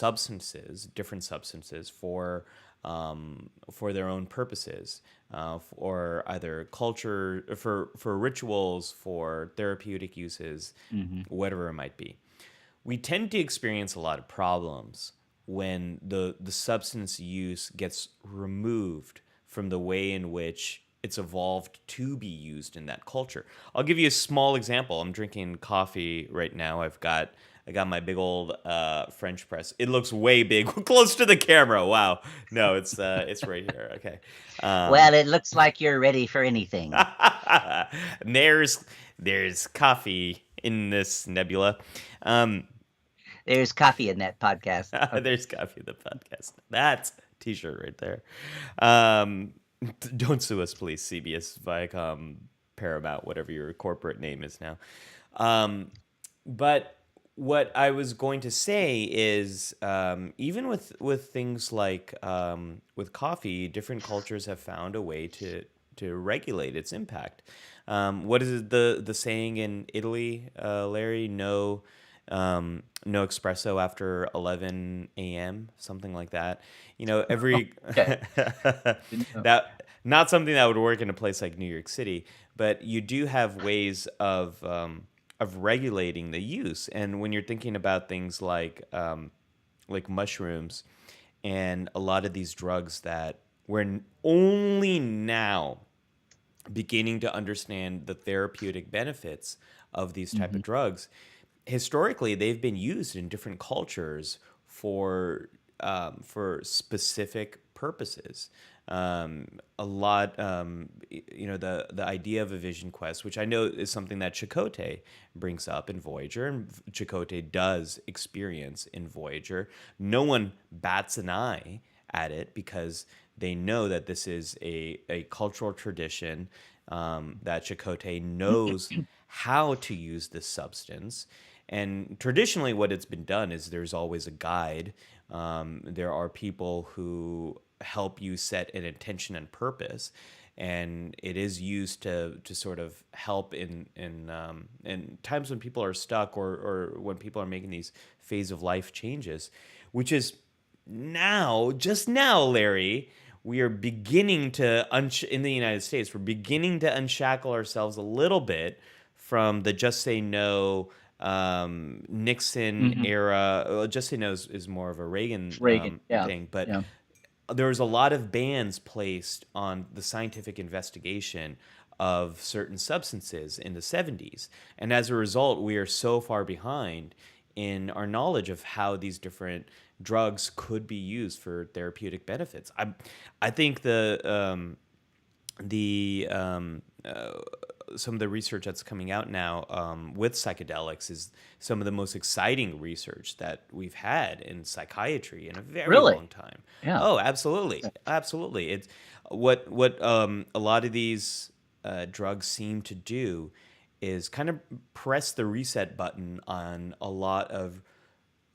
different substances for their own purposes, for either culture, for rituals, for therapeutic uses, Hmm. whatever it might be. We tend to experience a lot of problems when the substance use gets removed from the way in which it's evolved to be used in that culture. I'll give you a small example. I'm drinking coffee right now. I got my big old French press. It looks way big, close to the camera. Wow. No, it's right here. Okay. Um, Well, it looks like you're ready for anything. and there's coffee in this nebula. Um, There's coffee in that podcast. there's coffee in the podcast. That's a t-shirt right there. Um, don't sue us, please. CBS, Viacom, Paramount, whatever your corporate name is now. But what I was going to say is, even with things like with coffee, different cultures have found a way to regulate its impact. What is it, the saying in Italy, Larry? No espresso after 11 a.m., something like that. Every Okay. Didn't know. that not something that would work in a place like New York City, but you do have ways of regulating the use. And when you're thinking about things like mushrooms and a lot of these drugs that we're only now beginning to understand the therapeutic benefits of these type Hmm. of drugs, historically they've been used in different cultures for specific purposes. A lot, the idea of a vision quest, which I know is something that Chakotay brings up in Voyager, and Chakotay does experience in Voyager. No one bats an eye at it because they know that this is a cultural tradition, that Chakotay knows how to use this substance. And traditionally, what it's been done is there's always a guide. There are people who help you set an intention and purpose, and it is used to sort of help in times when people are stuck, or when people are making these phase of life changes, which is just now, Larry, we are beginning to in the United States, we're beginning to unshackle ourselves a little bit from the Just Say No, Nixon Hmm. era. Well, Just Say No is more of a Reagan Reagan. Yeah. thing, but Yeah. there was a lot of bans placed on the scientific investigation of certain substances in the 70s. And as a result, we are so far behind in our knowledge of how these different drugs could be used for therapeutic benefits. I think the some of the research that's coming out now with psychedelics is some of the most exciting research that we've had in psychiatry in a very Really? long time. Yeah. Oh, absolutely, absolutely. It's what a lot of these drugs seem to do is kind of press the reset button on a lot of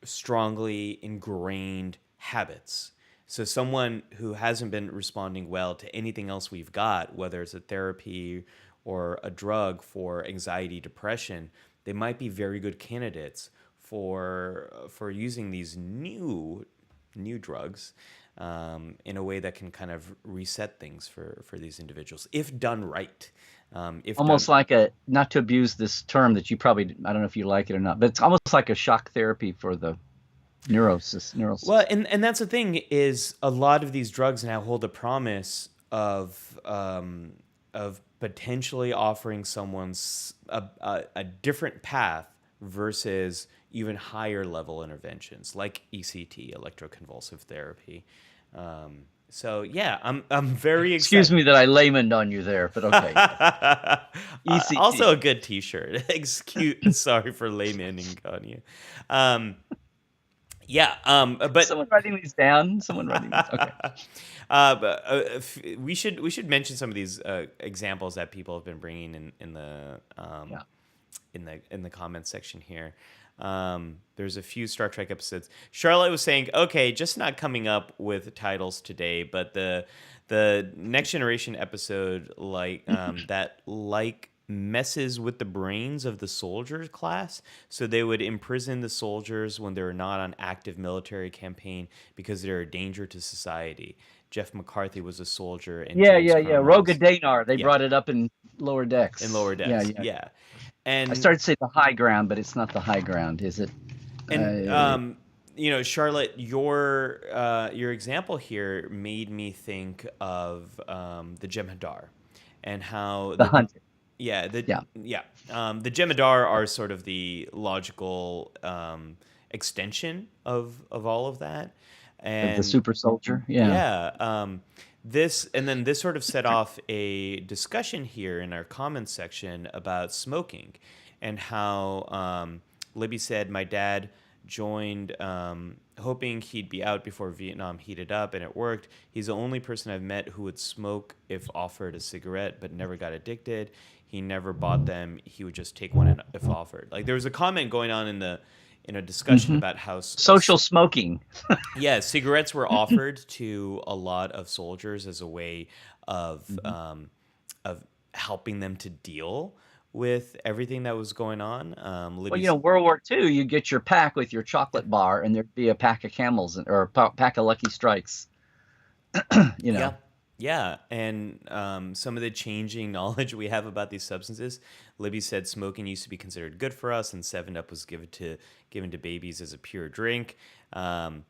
strongly ingrained habits. So someone who hasn't been responding well to anything else we've got, whether it's a therapy or a drug for anxiety, depression, they might be very good candidates for using these new drugs in a way that can kind of reset things for these individuals if done right. If Almost done like not to abuse this term that you probably, I don't know if you like it or not, but it's almost like a shock therapy for the neural Well, system. and that's the thing is a lot of these drugs now hold a promise of potentially offering a different path versus even higher level interventions like ECT, electroconvulsive therapy. So yeah, I'm very Excuse excited. me that I laymaned on you there, but okay. ECT. Also a good T-shirt. Sorry for laymaning on you. Yeah, but Someone writing these down? Someone writing these? Okay. we should mention some of these examples that people have been bringing in the Yeah. in the comments section here. There's a few Star Trek episodes. Charlotte was saying, okay, just not coming up with titles today, but the Next Generation episode that messes with the brains of the soldiers class. So they would imprison the soldiers when they were not on active military campaign because they're a danger to society. Jeff McCarthy was a soldier, and Yeah, James yeah, yeah. Cameron Roga was Danar. They yeah brought it up in Lower Decks. in Lower Yeah, Decks. yeah. Yeah, I and started to say the high ground, but it's not the high ground, is it? and Charlotte, your example here made me think of the Jem'Hadar and how The Hunter. yeah Yeah. the Jem'Hadar are sort of the logical extension of all of that, The and super soldier. Yeah. yeah. This sort of set off a discussion here in our comments section about smoking and how Libby said, my dad joined hoping he'd be out before Vietnam heated up, and it worked. He's the only person I've met who would smoke if offered a cigarette, but never got addicted. He never bought them. He would just take one if offered. Like, there was a comment going on in a discussion about how Social smoking. yeah, cigarettes were offered to a lot of soldiers as a way of helping them to deal with everything that was going on. Well, World War II, you get your pack with your chocolate bar, and there'd be a pack of Camels or a pack of Lucky Strikes. Yeah, and some of the changing knowledge we have about these substances. Libby said smoking used to be considered good for us, and 7-Up was given to babies as a pure drink. And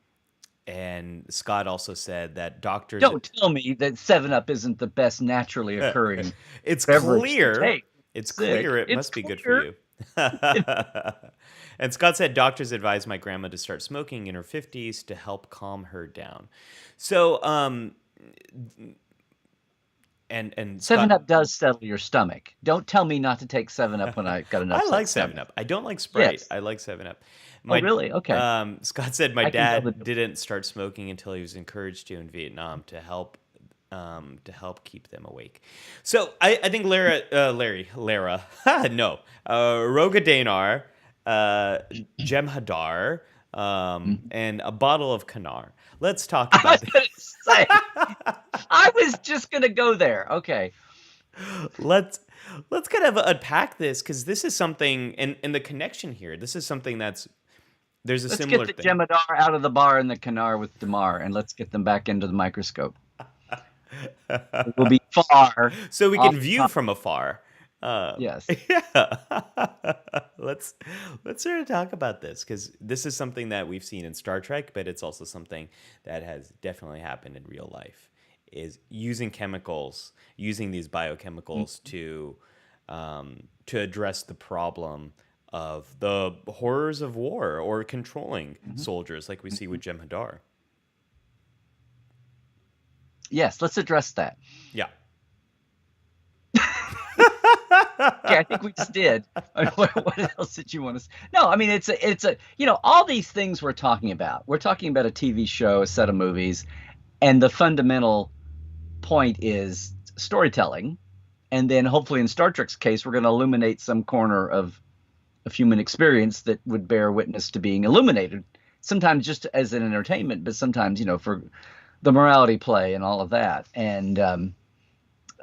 Scott also said that doctors Don't tell me that 7-Up isn't the best naturally occurring. it's beverage clear. to take. It's Sick. clear it It's must be good clear. for you. And Scott said doctors advised my grandma to start smoking in her 50s to help calm her down. So, and 7-Up does settle your stomach. Don't tell me not to take 7-Up when I got enough. I like 7-Up. I don't like Sprite. Yes. I like 7-Up. Oh, really? Okay. Scott said my I can tell dad the didn't start smoking until he was encouraged to in Vietnam to help keep them awake. So I think Lara, no, Roga Danar, Jem'Hadar, and a bottle of Kanar. Let's talk I about was gonna say, I was just gonna go there. Okay. let's kind of unpack this, because this is something, and the connection here. This is something there's a Let's similar get the thing. Jem'Hadar out of the bar and the Kanar with Damar, and let's get them back into the microscope. It will be far. So we off can the view top. from afar. Yes. Yeah. Let's sort of talk about this, because this is something that we've seen in Star Trek, but it's also something that has definitely happened in real life, is using chemicals, using these biochemicals to address the problem of the horrors of war or controlling soldiers, like we see with Jem'Hadar. Yes. Let's address that. Yeah. Okay, I think we just did. What else did you want to say? No, I mean it's a all these things we're talking about. We're talking about a TV show, a set of movies, and the fundamental point is storytelling. And then hopefully in Star Trek's case, we're going to illuminate some corner of human experience that would bear witness to being illuminated. Sometimes just as an entertainment, but sometimes for the morality play and all of that. And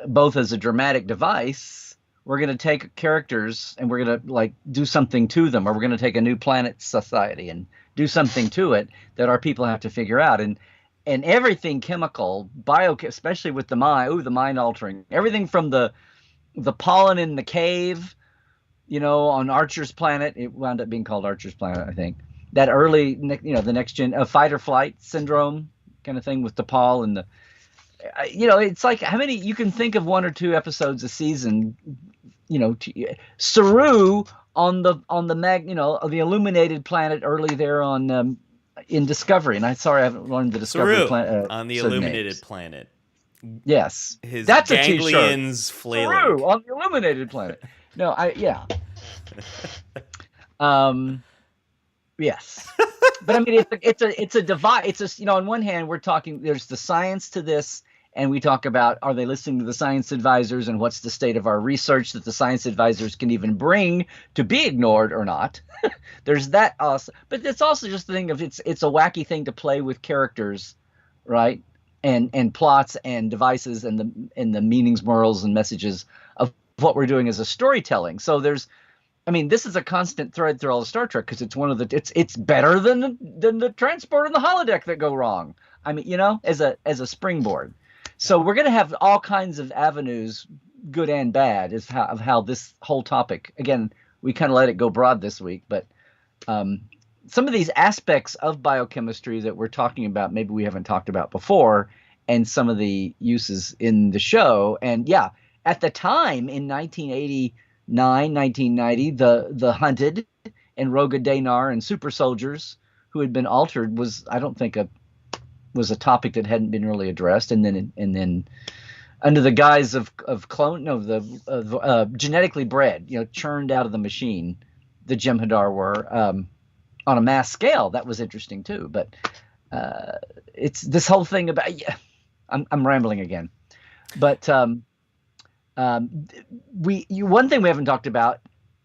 both as a dramatic device, we're going to take characters and we're going to like do something to them, or we're going to take a new planet society and do something to it that our people have to figure out. And everything chemical, especially with the mind altering, everything from the pollen in the cave, on Archer's planet. It wound up being called Archer's planet, I think. That early, the next gen fight or flight syndrome kind of thing with the Paul and the, it's like how many you can think of, one or two episodes a season, Saru on the the illuminated planet early there on in Discovery. And I haven't learned the Discovery planet on the illuminated planet. Yes, His that's ganglions a flailing. Saru on the illuminated planet. No, yes. But I mean, it's a divide. It's on one hand, we're talking, there's the science to this, and we talk about, are they listening to the science advisors, and what's the state of our research that the science advisors can even bring to be ignored or not. There's that also, but it's also just the thing of it's a wacky thing to play with characters, right? And plots and devices and the meanings, morals, and messages of what we're doing as a storytelling. So this is a constant thread through all of Star Trek, because it's one of it's better than the transport and the holodeck that go wrong. I mean, as a springboard. So we're going to have all kinds of avenues, good and bad, of how this whole topic. Again, we kind of let it go broad this week, but some of these aspects of biochemistry that we're talking about, maybe we haven't talked about before, and some of the uses in the show. And yeah, at the time in 1989, 1990, the Hunted and Roga Danar and super soldiers who had been altered was, I don't think, was a topic that hadn't been really addressed. And then under the guise of genetically bred, churned out of the machine, the Jem'Hadar were on a mass scale. That was interesting too. But it's this whole thing about, I'm rambling again, but one thing we haven't talked about,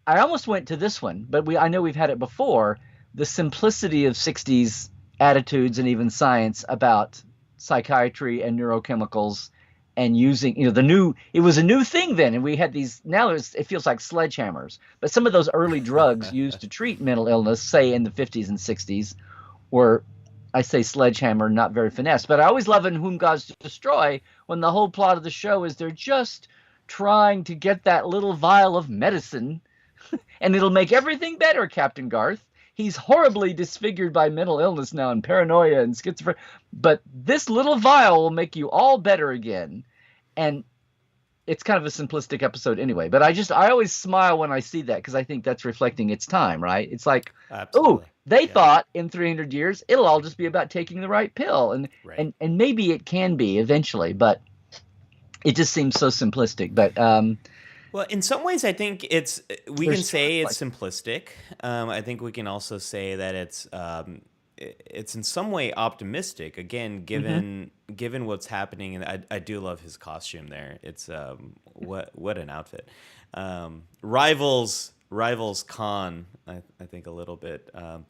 I almost went to this one, but I know we've had it before, the simplicity of 60s attitudes and even science about psychiatry and neurochemicals, and using, it was a new thing then. And we had these, now it feels like sledgehammers, but some of those early drugs used to treat mental illness, say in the 50s and 60s, were, I say sledgehammer, not very finesse. But I always love in Whom Gods Destroy, when the whole plot of the show is they're just trying to get that little vial of medicine and it'll make everything better, Captain Garth. He's horribly disfigured by mental illness now and paranoia and schizophrenia, but this little vial will make you all better again. And it's kind of a simplistic episode anyway, but I always smile when I see that, because I think that's reflecting its time, right? It's like, absolutely. They thought in 300 years it'll all just be about taking the right pill, and right. and maybe it can be eventually, but it just seems so simplistic. But well, in some ways, I think we can say it's simplistic. I think we can also say that it's in some way optimistic. Again, given what's happening, and I do love his costume there. It's what an outfit. Rivals Khan, I think a little bit. Well,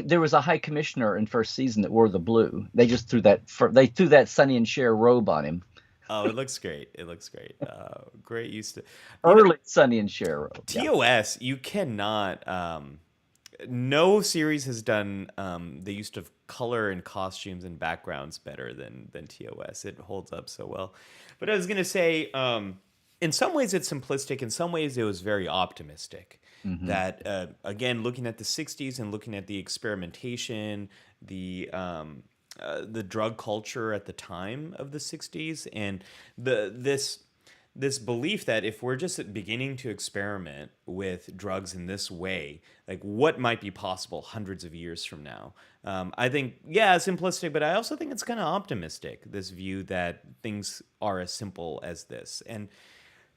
there was a high commissioner in first season that wore the blue. They just threw that Sonny and Cher robe on him. Oh, it looks great. Great use to early Sonny and Cher robe. TOS. You cannot. No series has done the use of color and costumes and backgrounds better than TOS. It holds up so well. But I was gonna say, in some ways it's simplistic. In some ways it was very optimistic. Mm-hmm. That again, looking at the '60s and looking at the experimentation, the drug culture at the time of the 60s, and this belief that if we're just beginning to experiment with drugs in this way, like what might be possible hundreds of years from now. I think, simplistic, but I also think it's kind of optimistic, this view that things are as simple as this. And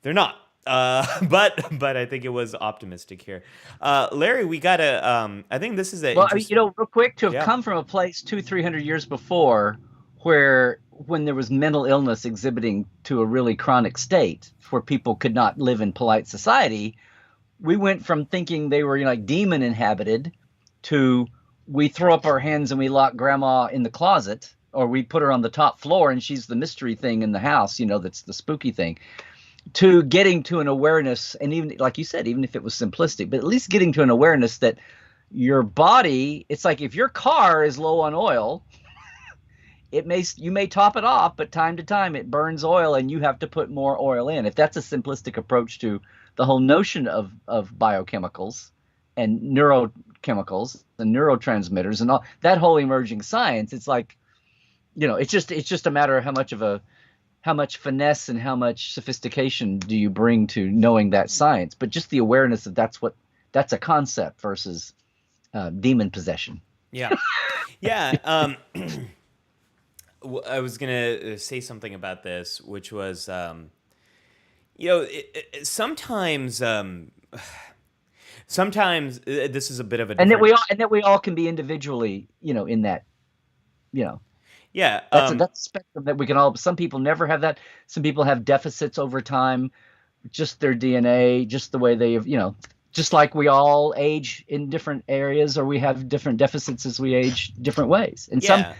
they're not. but I think it was optimistic here. Larry, we gotta. I think this is an Well, I mean, interesting. real quick, to have Yeah. come from a place 200-300 years before, where when there was mental illness exhibiting to a really chronic state, where people could not live in polite society, we went from thinking they were like demon inhabited to we throw up our hands and we lock grandma in the closet, or we put her on the top floor and she's the mystery thing in the house, that's the spooky thing, to getting to an awareness. And even like you said, even if it was simplistic, but at least getting to an awareness that your body, it's like if your car is low on oil, you may top it off, but time to time it burns oil and you have to put more oil in. If that's a simplistic approach to the whole notion of biochemicals and neurochemicals and neurotransmitters and all that whole emerging science, it's like, it's just a matter of how much finesse and how much sophistication do you bring to knowing that science. But just the awareness that that's a concept versus demon possession. Yeah. Yeah. I was gonna say something about this, which was, sometimes, sometimes this is a bit of a And different. that we all can be individually, in that, Yeah. that's a spectrum that we can all. Some people never have that. Some people have deficits over time, just their DNA, just the way they have, just like we all age in different areas, or we have different deficits as we age different ways. And Yeah.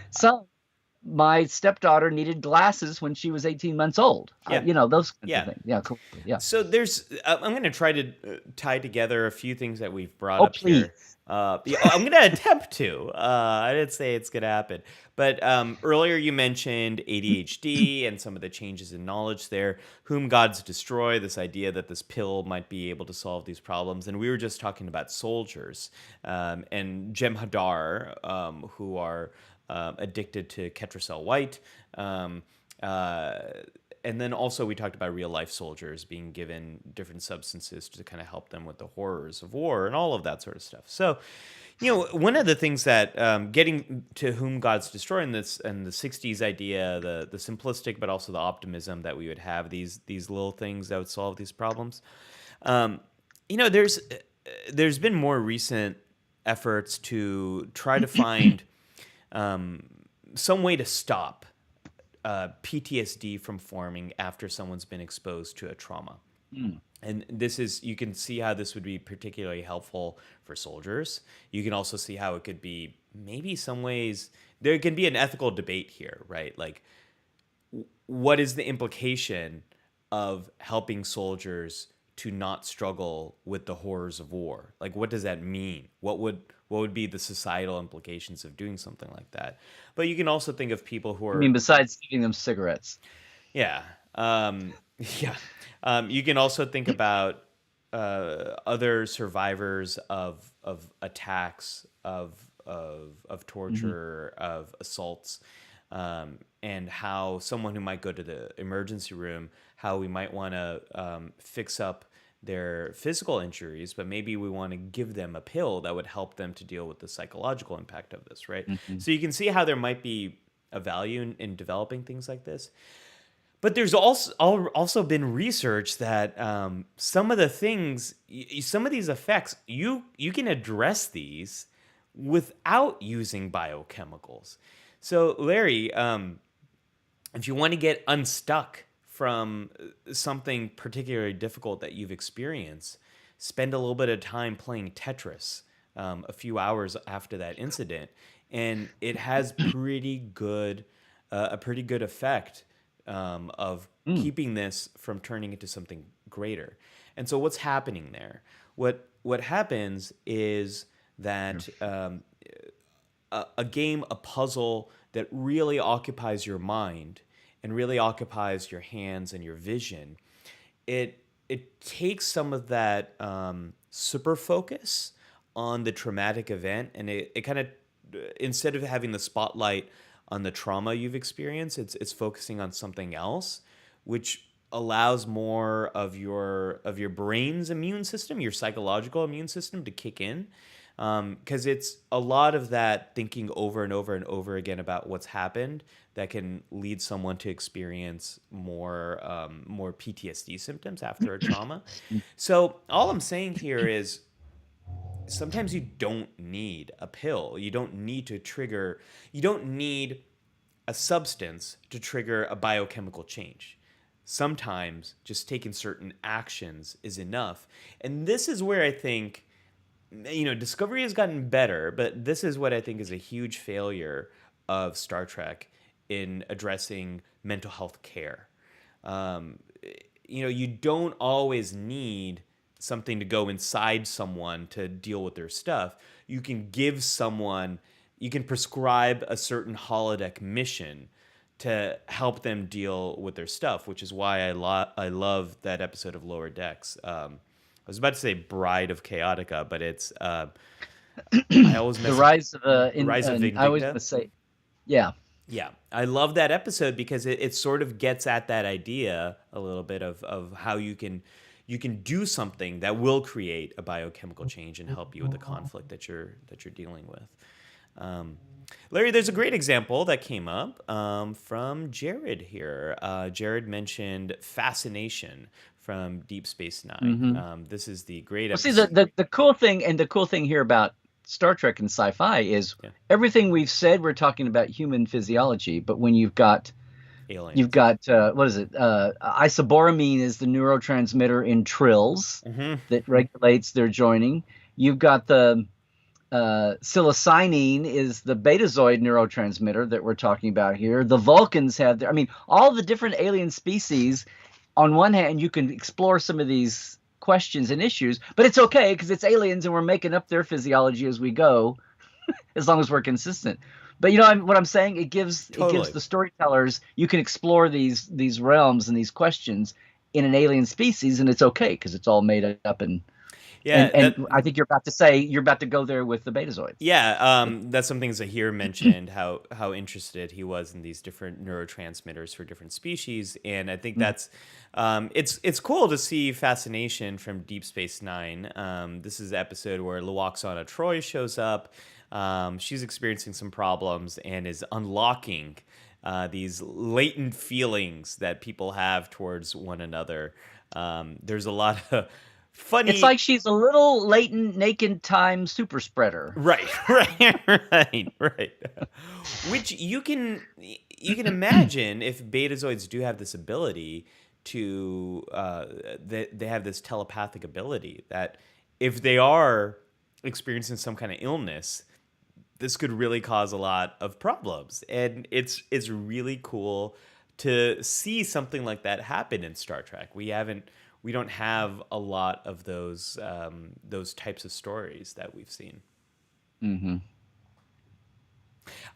my stepdaughter needed glasses when she was 18 months old. Yeah. Those kinds Yeah. of things. Yeah, cool. Yeah. So I'm going to try to tie together a few things that we've brought Oh, up here. Yeah, I'm going to attempt to. I didn't say it's going to happen. But earlier you mentioned ADHD and some of the changes in knowledge there, whom gods destroy, this idea that this pill might be able to solve these problems. And we were just talking about soldiers and Jem'Hadar, who are addicted to Ketracel White. And then also we talked about real life soldiers being given different substances to kind of help them with the horrors of war and all of that sort of stuff. So, one of the things that getting to whom gods destroy in this and the 60s idea, the simplistic but also the optimism that we would have these little things that would solve these problems. There's been more recent efforts to try to find some way to stop PTSD from forming after someone's been exposed to a trauma. And you can see how this would be particularly helpful for soldiers. You can also see how it could be maybe some ways, there can be an ethical debate here, right? Like, what is the implication of helping soldiers to not struggle with the horrors of war? Like, what does that mean? What would be the societal implications of doing something like that? But you can also think of people who are... I mean, besides giving them cigarettes. Yeah. Yeah. You can also think about other survivors of attacks, of torture, of assaults, and how someone who might go to the emergency room, how we might want to fix up their physical injuries, but maybe we want to give them a pill that would help them to deal with the psychological impact of this, right? So you can see how there might be a value in developing things like this. But there's also been research that some of the things, some of these effects, you can address these without using biochemicals. So Larry, if you want to get unstuck from something particularly difficult that you've experienced, spend a little bit of time playing Tetris a few hours after that incident, and it has a pretty good effect of keeping this from turning into something greater. And so what's happening there? What happens is that a game, a puzzle that really occupies your mind and really occupies your hands and your vision, it takes some of that super focus on the traumatic event, and it kind of, instead of having the spotlight on the trauma you've experienced, it's focusing on something else, which allows more of your brain's immune system, your psychological immune system, to kick in. Because it's a lot of that thinking over and over and over again about what's happened that can lead someone to experience more PTSD symptoms after a trauma. So all I'm saying here is sometimes you don't need a pill. You don't need to trigger. You don't need a substance to trigger a biochemical change. Sometimes just taking certain actions is enough. And this is where I think, Discovery has gotten better, but this is what I think is a huge failure of Star Trek in addressing mental health care. Um, you don't always need something to go inside someone to deal with their stuff. You can you can prescribe a certain holodeck mission to help them deal with their stuff, which is why I love that episode of Lower Decks. I was about to say Bride of Chaotica, but it's I always The rise of Rise of I always Vindicta. want to say, yeah. Yeah, I love that episode because it sort of gets at that idea a little bit of how you can do something that will create a biochemical change and help you with the conflict that you're dealing with. Larry, there's a great example that came up from Jarrod here. Jarrod mentioned fascination from Deep Space Nine. This is the great Well, see, episode. the cool thing here about Star Trek and sci-fi is everything we've said, we're talking about human physiology, but when you've got Aliens. what is it? Isoboramine is the neurotransmitter in trills that regulates their joining. You've got the psilocybin is the betazoid neurotransmitter that we're talking about here. The Vulcans have all the different alien species. On one hand, you can explore some of these questions and issues, but it's okay because it's aliens and we're making up their physiology as we go, as long as we're consistent. But what I'm saying, it gives the storytellers, you can explore these realms and these questions in an alien species, and it's okay because it's all made up and I think you're about to go there with the betazoids. Yeah, that's something Zahir mentioned, how interested he was in these different neurotransmitters for different species, and I think that's it's cool to see fascination from Deep Space Nine. This is the episode where Luoxana Troy shows up. She's experiencing some problems and is unlocking these latent feelings that people have towards one another. There's a lot of funny. It's like she's a little latent naked time super spreader. Right. Which you can imagine if betazoids do have this ability to they have this telepathic ability that if they are experiencing some kind of illness, this could really cause a lot of problems. And it's really cool to see something like that happen in Star Trek. We don't have a lot of those types of stories that we've seen. Mm-hmm.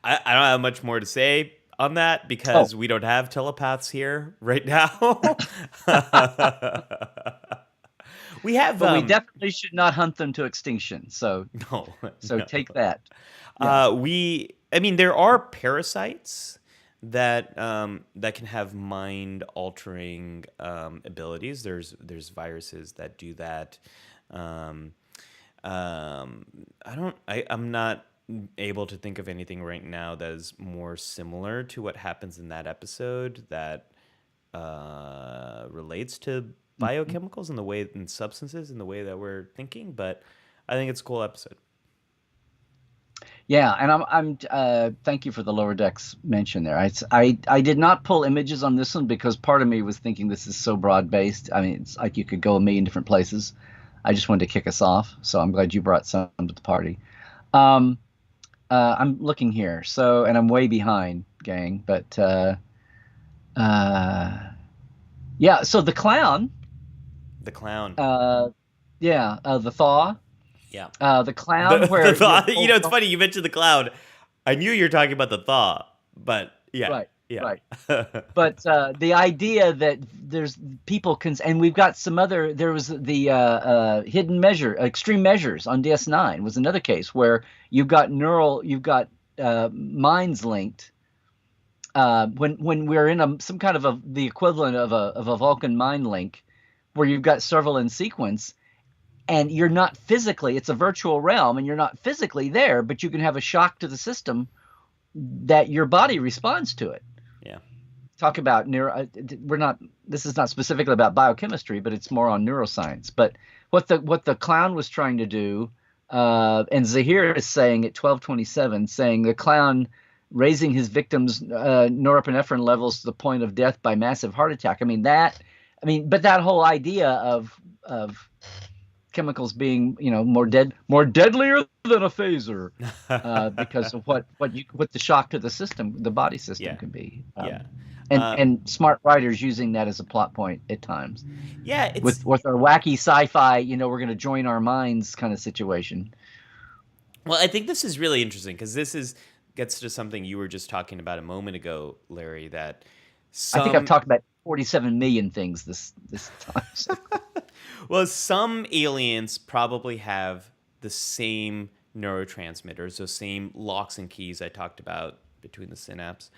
I don't have much more to say on that because we don't have telepaths here right now. We have, but we definitely should not hunt them to extinction. So no. Take that. There are parasites that can have mind altering abilities. There's viruses that do that. I'm not able to think of anything right now that is more similar to what happens in that episode that relates to biochemicals and substances in the way that we're thinking. But I think it's a cool episode. Yeah, and I'm thank you for the Lower Decks mention there. I did not pull images on this one because part of me was thinking this is so broad based. It's like you could go a million different places. I just wanted to kick us off, so I'm glad you brought some to the party. I'm looking here, and I'm way behind, gang. But yeah, so the clown. The clown. The thaw. Yeah. The clown the where thaw. It's funny you mentioned the clown. I knew you were talking about the thaw, but yeah. Right. Yeah. Right. But the idea that there's people and we've got some other. There was the hidden extreme measures on DS9 was another case where you've got minds linked. When we're in some kind of the equivalent of a Vulcan mind link, where you've got several in sequence. and you're not physically, it's a virtual realm and you're not physically there, but you can have a shock to the system that your body responds to it. Yeah. Talk about this is not specifically about biochemistry, but it's more on neuroscience. But what the clown was trying to do, and Zahir is saying at 12:27, saying the clown raising his victims' norepinephrine levels to the point of death by massive heart attack. But that whole idea of chemicals being, more deadlier than a phaser, because of what the shock to the system, the body system, can be. And smart writers using that as a plot point at times. Yeah, with our wacky sci-fi, we're going to join our minds kind of situation. Well, I think this is really interesting because this gets to something you were just talking about a moment ago, Larry. That I think I've talked about 47 million things this time. So. Well, some aliens probably have the same neurotransmitters, those same locks and keys I talked about between the synapse,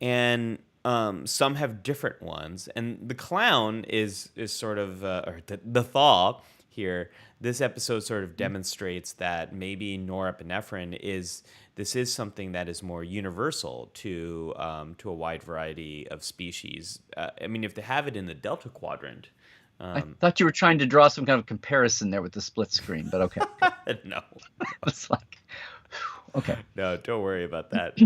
and some have different ones. And the clown is sort of, or the thaw here. This episode sort of demonstrates that maybe norepinephrine is something that is more universal to a wide variety of species. If they have it in the Delta Quadrant. I thought you were trying to draw some kind of comparison there with the split screen, but okay. No. It's like, okay. No, don't worry about that.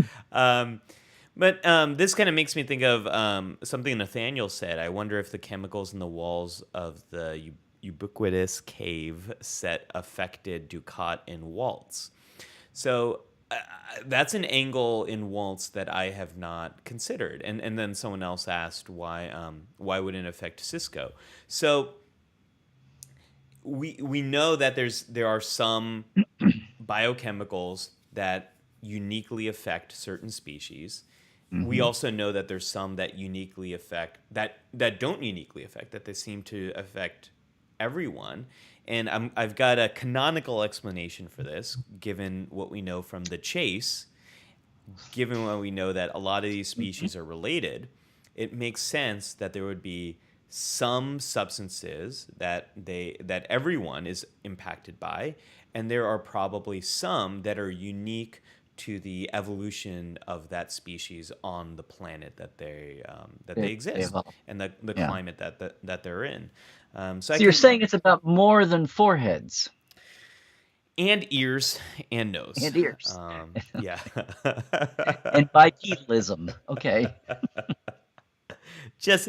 But this kind of makes me think of something Nathaniel said. I wonder if the chemicals in the walls of the ubiquitous cave set affected Ducat and Waltz. So that's an angle in Waltz that I have not considered. And then someone else asked why wouldn't it affect Cisco? So we know that there are some biochemicals that uniquely affect certain species. Mm-hmm. We also know that there's some that uniquely affect that don't uniquely affect, that they seem to affect everyone. And I've got a canonical explanation for this, given what we know from The Chase, given what we know that a lot of these species are related. It makes sense that there would be some substances that everyone is impacted by, and there are probably some that are unique to the evolution of that species on the planet that they exist, and the climate that they're in. So you're saying it's about more than foreheads. And ears and nose. And ears. Yeah. And bipedalism. Okay. Just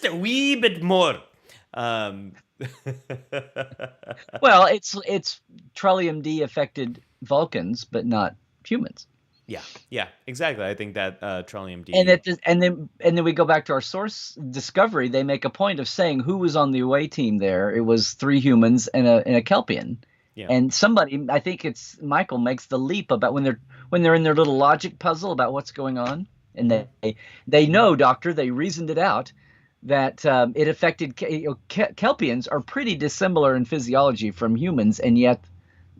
a wee bit more. Well, it's Trillium D affected Vulcans, but not humans. Yeah, exactly. I think that Trillium D. And then we go back to our source discovery. They make a point of saying who was on the away team there. It was 3 humans and a Kelpian. Yeah. And somebody, I think it's Michael, makes the leap about when they're in their little logic puzzle about what's going on, and they know, Doctor, they reasoned it out that it affected Kelpians are pretty dissimilar in physiology from humans, and yet.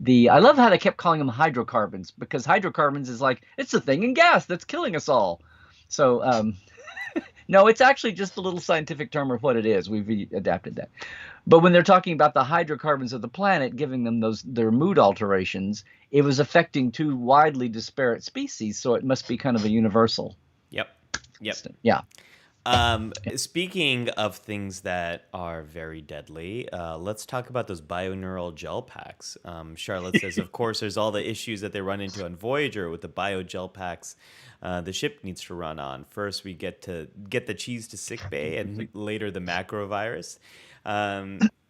I love how they kept calling them hydrocarbons, because hydrocarbons is like, it's a thing in gas that's killing us all. So, no, it's actually just a little scientific term of what it is. We've adapted that. But when they're talking about the hydrocarbons of the planet, giving them their mood alterations, it was affecting 2 widely disparate species. So it must be kind of a universal. Yep. Yeah. Speaking of things that are very deadly, let's talk about those bioneural gel packs. Charlotte says, of course, there's all the issues that they run into on Voyager with the biogel packs the ship needs to run on. First, we get the cheese to sickbay, and later the macrovirus.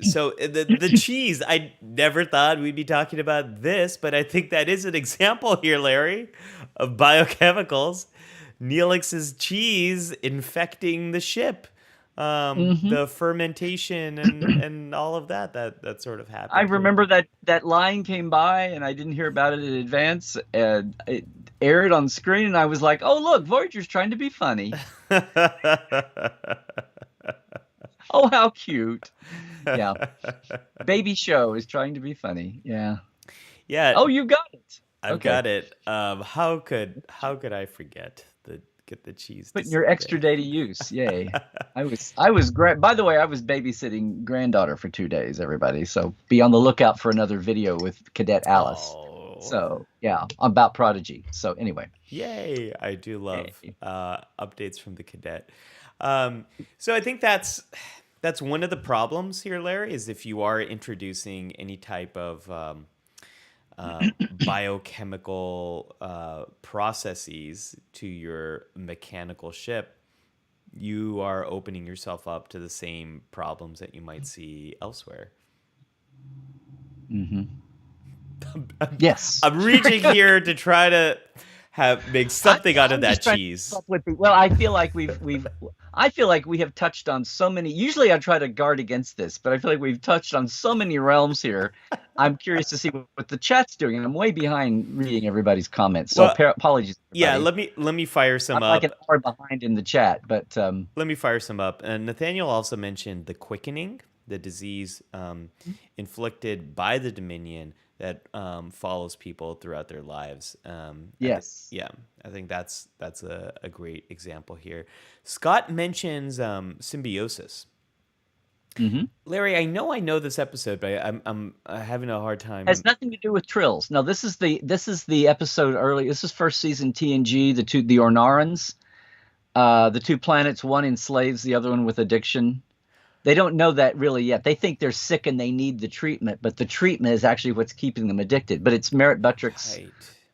So the cheese, I never thought we'd be talking about this, but I think that is an example here, Larry, of biochemicals. Neelix's cheese infecting the ship, the fermentation and all of that sort of happened. I remember that line came by and I didn't hear about it in advance, and it aired on screen and I was like, oh look, Voyager's trying to be funny. Oh, how cute. Yeah. Baby Show is trying to be funny. Yeah. Yeah. Oh, you got it. I've got it. How could I forget the Get the cheese to Putting your extra Sunday. day to use. Yay. By the way, I was babysitting granddaughter for 2 days, everybody. So be on the lookout for another video with Cadet Alice. Oh, So yeah, about Prodigy. So anyway, yay. I do love yay. updates from the cadet. Um, so I think that's one of the problems here, Larry, is if you are introducing any type of biochemical processes to your mechanical ship, you are opening yourself up to the same problems that you might see elsewhere. Hmm. Yes. I'm reaching here to try to make something out of I'm that just trying to keep cheese. up with well, I feel like I feel like we have touched on so many. Usually, I try to guard against this, but I feel like we've touched on so many realms here. I'm curious to see what the chat's doing, and I'm way behind reading everybody's comments. So Well, apologies, yeah, everybody. let me fire some I'm like an up. hour behind in the chat, but Let me fire some up. And Nathaniel also mentioned the quickening, the disease inflicted by the Dominion that follows people throughout their lives. yes. Yeah, I think that's a great example here. Scott mentions symbiosis. Hmm. Larry, I know this episode, but I'm having a hard Has time. nothing to do with trills. No, this is the episode early. This is first season TNG. The Ornarans, the two planets, one enslaves the other one with addiction. They don't know that really yet. They think they're sick and they need the treatment, but the treatment is actually what's keeping them addicted. But it's Merritt Buttrick's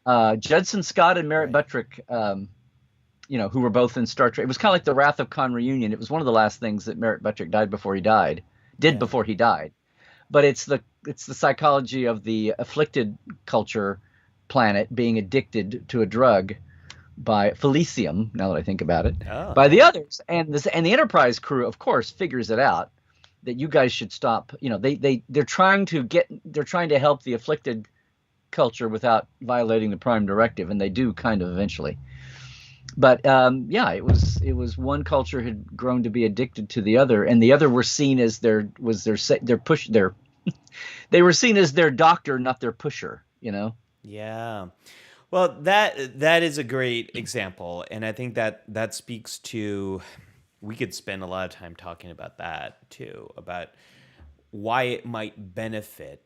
Right. Judson Scott and Merritt Right. Buttrick, who were both in Star Trek. It was kind of like the Wrath of Khan reunion. It was one of the last things that Merritt Buttrick did before he died. Yeah. But it's the psychology of the afflicted culture planet being addicted to a drug by Felicium, now that I think about it, Oh. by the others, and the Enterprise crew, of course, figures it out that you guys should stop. They're trying to help the afflicted culture without violating the Prime Directive, and they do kind of eventually. But yeah, it was one culture had grown to be addicted to the other, and the other were seen as they were seen as their doctor, not their pusher. Yeah. Well, that is a great example, and I think that speaks to. We could spend a lot of time talking about that too, about why it might benefit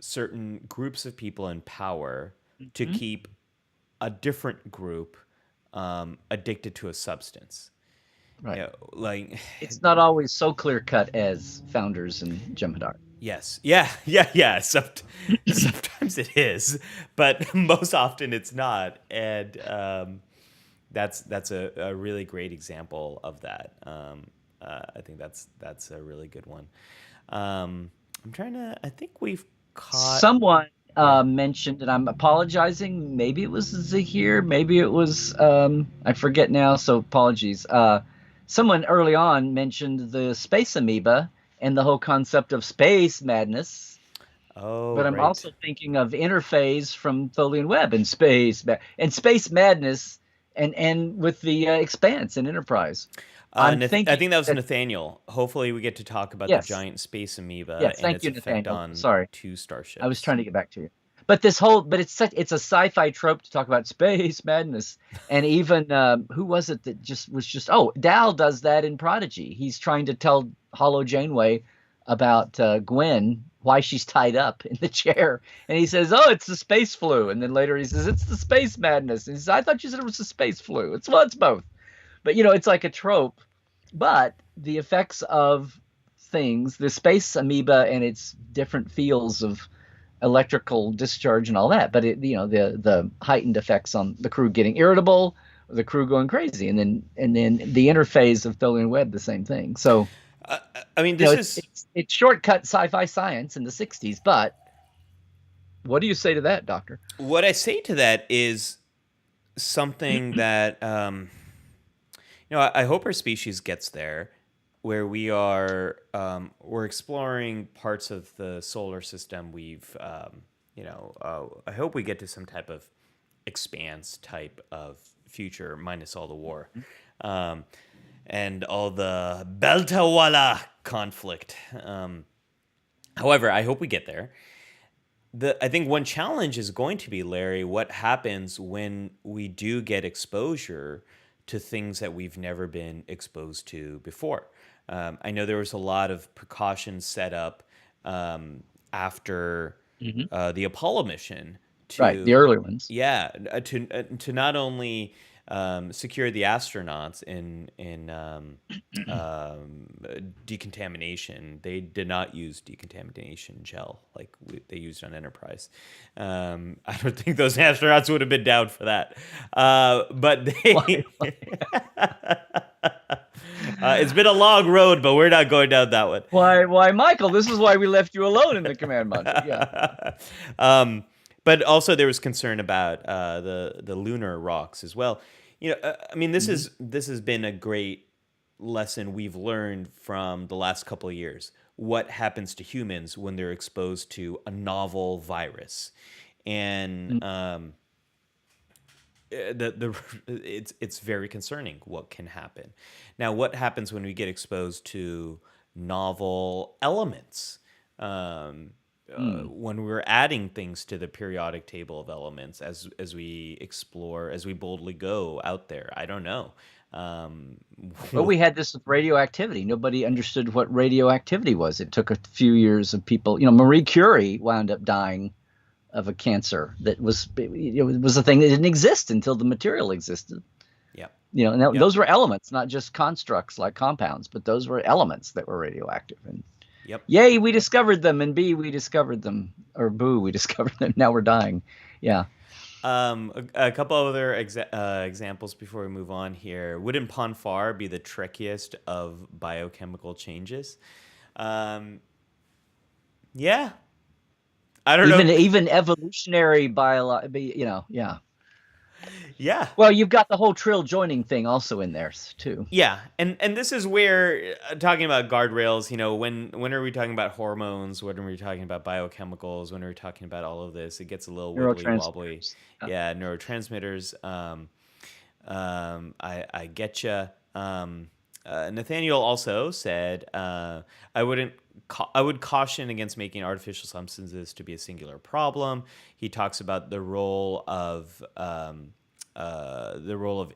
certain groups of people in power to Mhm. keep a different group addicted to a substance. Right. Like It's not always so clear cut as Founders and Jem'Hadar. yes, yeah. Sometimes it is, but most often it's not, and that's a really great example of that. I think that's a really good one. I'm trying to. I think we've caught. Someone Yeah. mentioned, and I'm apologizing. Maybe it was Zahir. Maybe it was I forget now. So apologies. Someone early on mentioned the space amoeba and the whole concept of space madness. Oh, But I'm right. also thinking of Interphase from Tholian Web and space madness, and with the Expanse and Enterprise. I'm I thinking think that was that Nathaniel. Hopefully, we get to talk about the yes, giant space amoeba yes. and Thank its you, effect Nathaniel. on Sorry. two I was starships. trying to get back to you. But it's a sci-fi trope to talk about space madness, and even who was it that was just Dal does that in Prodigy. He's trying to tell Hollow Janeway about Gwen, why she's tied up in the chair, and he says, "Oh, it's the space flu," and then later he says, "It's the space madness." And he says, "I thought you said it was the space flu." It's both, but it's like a trope. But the effects of things, the space amoeba and its different fields of electrical discharge and all that, but the heightened effects on the crew getting irritable, the crew going crazy, and then the interphase of Tholian Web, the same thing. So I mean, this is it's shortcut sci-fi science in the 60s, but what do you say to that, Doctor? what I say to that is something that I hope our species gets there, where we're exploring parts of the solar system. I hope we get to some type of expanse type of future, minus all the war, and all the Beltawala conflict. However, I hope we get there. I think one challenge is going to be, Larry, what happens when we do get exposure to things that we've never been exposed to before. I know there was a lot of precautions set up after Hmm. the Apollo mission Right, the to, early ones. yeah, to not only secure the astronauts in decontamination. They did not use decontamination gel like they used on Enterprise. I don't think those astronauts would have been down for that. But Why? they. It's been a long road, but we're not going down that one. Why, Michael? This is why we left you alone in the command module. Yeah. But also there was concern about the lunar rocks as well. I mean, this has been a great lesson we've learned from the last couple of years. What happens to humans when they're exposed to a novel virus, and it's very concerning what can happen. Now, what happens when we get exposed to novel elements? When we're adding things to the periodic table of elements as we explore, as we boldly go out there. I don't know. But we had this with radioactivity. Nobody understood what radioactivity was. It took a few years of people. Marie Curie wound up dying of a cancer that was a thing that didn't exist until the material existed. Yeah. And those were elements, not just constructs like compounds, but those were elements that were radioactive. And Yep. yay, we discovered them, and B, we discovered them, or boo, we discovered them. Now we're dying. Yeah. A couple other examples before we move on here. Wouldn't Ponfar be the trickiest of biochemical changes? Yeah. I don't know. Even evolutionary yeah. Yeah. Well, you've got the whole trill joining thing also in there too. Yeah, and this is where talking about guardrails. When are we talking about hormones? When are we talking about biochemicals? When are we talking about all of this? It gets a little wibbly wobbly. Yeah, neurotransmitters. I get you. Nathaniel also said, I would caution against making artificial substances to be a singular problem. He talks about the role of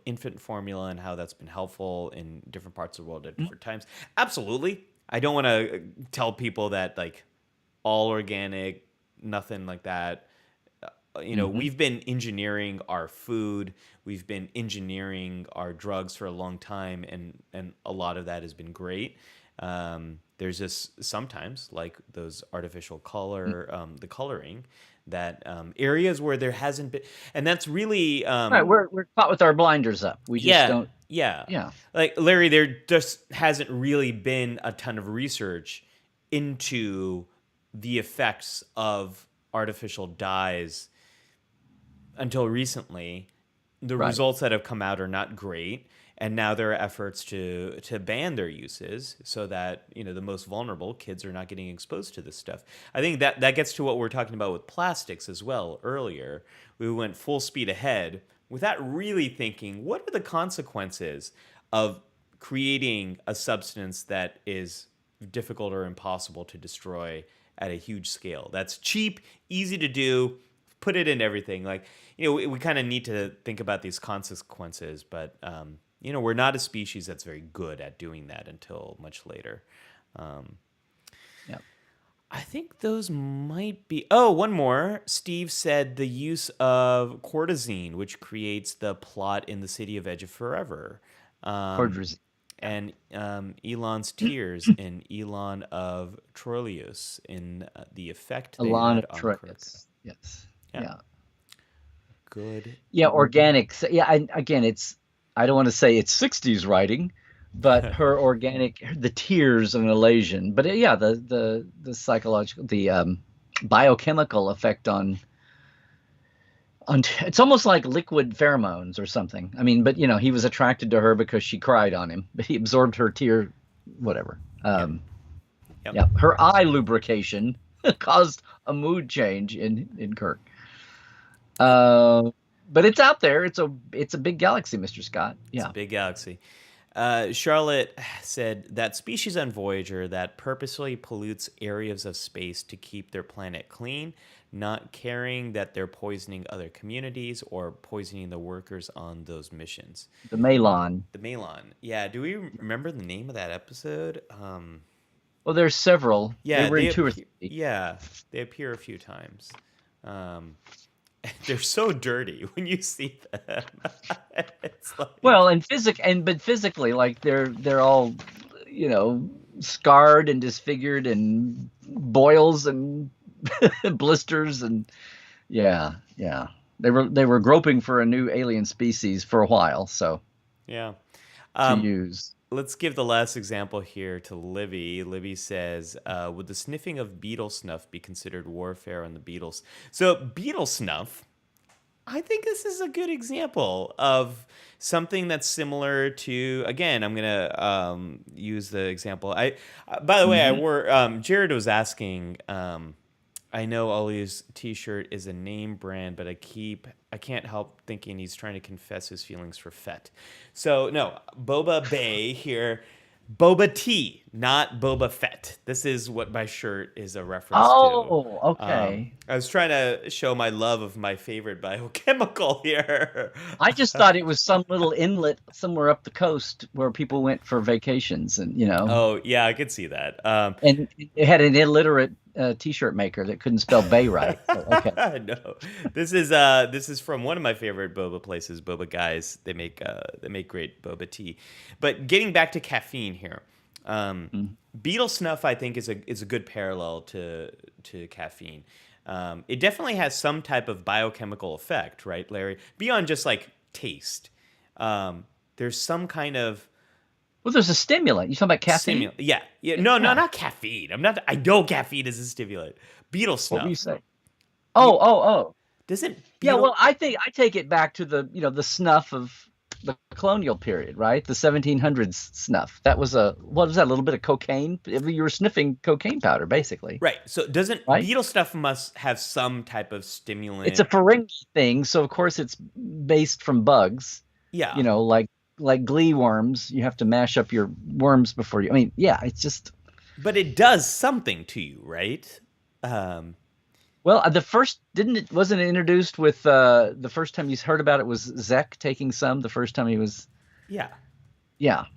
infant formula and how that's been helpful in different parts of the world at different times. Absolutely. I don't want to tell people that like all organic, nothing like that. We've been engineering our food. We've been engineering our drugs for a long time, and a lot of that has been great. There's just sometimes like those artificial the coloring that areas where there hasn't been, and that's really right. We're caught with our blinders up. We just don't. Yeah. Like Larry, there just hasn't really been a ton of research into the effects of artificial dyes until recently. The results that have come out are not great. And now there are efforts to ban their uses so that, the most vulnerable kids are not getting exposed to this stuff. I think that gets to what we're talking about with plastics as well earlier. We went full speed ahead without really thinking, what are the consequences of creating a substance that is difficult or impossible to destroy at a huge scale? That's cheap, easy to do, put it in everything. Like, we kind of need to think about these consequences, but we're not a species that's very good at doing that until much later. I think those might be... Oh, one more. Steve said the use of cortisone, which creates the plot in The City of Edge of Forever. Cortisone. And Elon's tears in Elon of Troilus in the effect they Elon had of on Troilus. Yes. Yeah. Good. Yeah, organic. So, yeah, again, I don't want to say it's 60s writing, but her organic, the tears of an Elasian. But yeah, the psychological, the biochemical effect on it's almost like liquid pheromones or something. I mean, but he was attracted to her because she cried on him, but he absorbed her tear, whatever. Yeah, her eye lubrication caused a mood change in Kirk. But it's out there. It's a big galaxy, Mr. Scott. Yeah. It's a big galaxy. Charlotte said that species on Voyager that purposely pollutes areas of space to keep their planet clean not caring that they're poisoning other communities or poisoning the workers on those missions. The Malon. The Malon. Yeah, do we remember the name of that episode? Well, there's several. Yeah, they were in two or three. Yeah, they appear a few times. They're so dirty when you see them. It's like, Well, but physically, like they're all, scarred and disfigured and boils and blisters and yeah. They were groping for a new alien species for a while, so yeah. to use. Let's give the last example here to Libby. Libby says, would the sniffing of beetle snuff be considered warfare on the beetles? So beetle snuff, I think this is a good example of something that's similar to, again, I'm going to use the example. By the way, Jarrod was asking, I know Ali's t-shirt is a name brand, but I can't help thinking he's trying to confess his feelings for Fett. So no, Boba Bay here, Boba Tea, not Boba Fett. This is what my shirt is a reference to. Oh, okay. I was trying to show my love of my favorite biochemical here. I just thought it was some little inlet somewhere up the coast where people went for vacations, and Oh yeah, I could see that. and it had an illiterate t-shirt maker that couldn't spell Bay right. So, okay. No, this is from one of my favorite boba places, Boba Guys. They make great boba tea. But getting back to caffeine here, beetle snuff I think is a good parallel to caffeine. It definitely has some type of biochemical effect, right, Larry? Beyond just like taste, there's some kind of Well, there's a stimulant. You talking about caffeine? Yeah. No, not caffeine. I know caffeine is a stimulant. Beetle snuff. What do you say? Oh. Doesn't Yeah, beetle... well, I take it back to the snuff of the colonial period, right? The 1700s snuff. That was what was that? A little bit of cocaine? You were sniffing cocaine powder, basically. Right. So doesn't right? beetle snuff must have some type of stimulant? It's a Ferengi thing, so of course it's based from bugs. Yeah. Like glee worms, you have to mash up your worms before you. I mean, yeah, it's just. But it does something to you, right? Well, wasn't it introduced with the first time you heard about it was Zek taking some. The first time he was. Yeah. Yeah.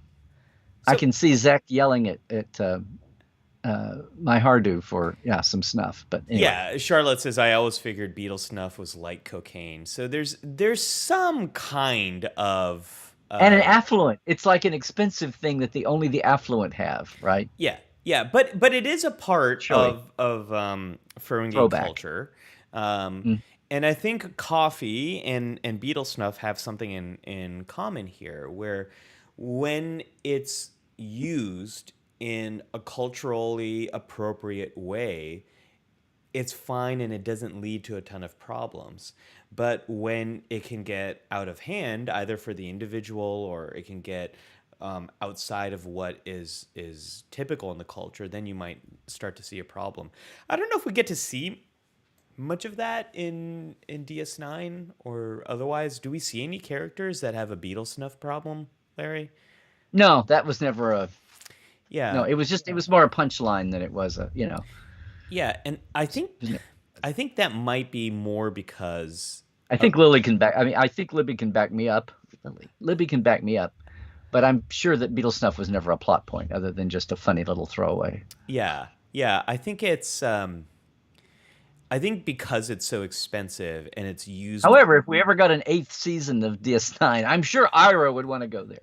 I can see Zek yelling at my Hardu for some snuff, but anyway. Yeah. Charlotte says I always figured beetle snuff was like cocaine, so there's some kind of. And an affluent. It's like an expensive thing that only the affluent have, right? Yeah, but it is a part of Ferengi culture, and I think coffee and beetle snuff have something in common here, where when it's used in a culturally appropriate way, it's fine and it doesn't lead to a ton of problems. But when it can get out of hand, either for the individual or it can get outside of what is typical in the culture, then you might start to see a problem. I don't know if we get to see much of that in DS9 or otherwise. Do we see any characters that have a beetle snuff problem, Larry? No, that was never a. Yeah. No, it was more a punchline than it was a. Yeah, and I think that might be more because I think Lily can back. I mean, I think Libby can back me up. Libby can back me up, but I'm sure that beetle snuff was never a plot point, other than just a funny little throwaway. Yeah. I think it's. I think because it's so expensive and it's used. However, if we ever got an 8th season of DS9, I'm sure Ira would want to go there.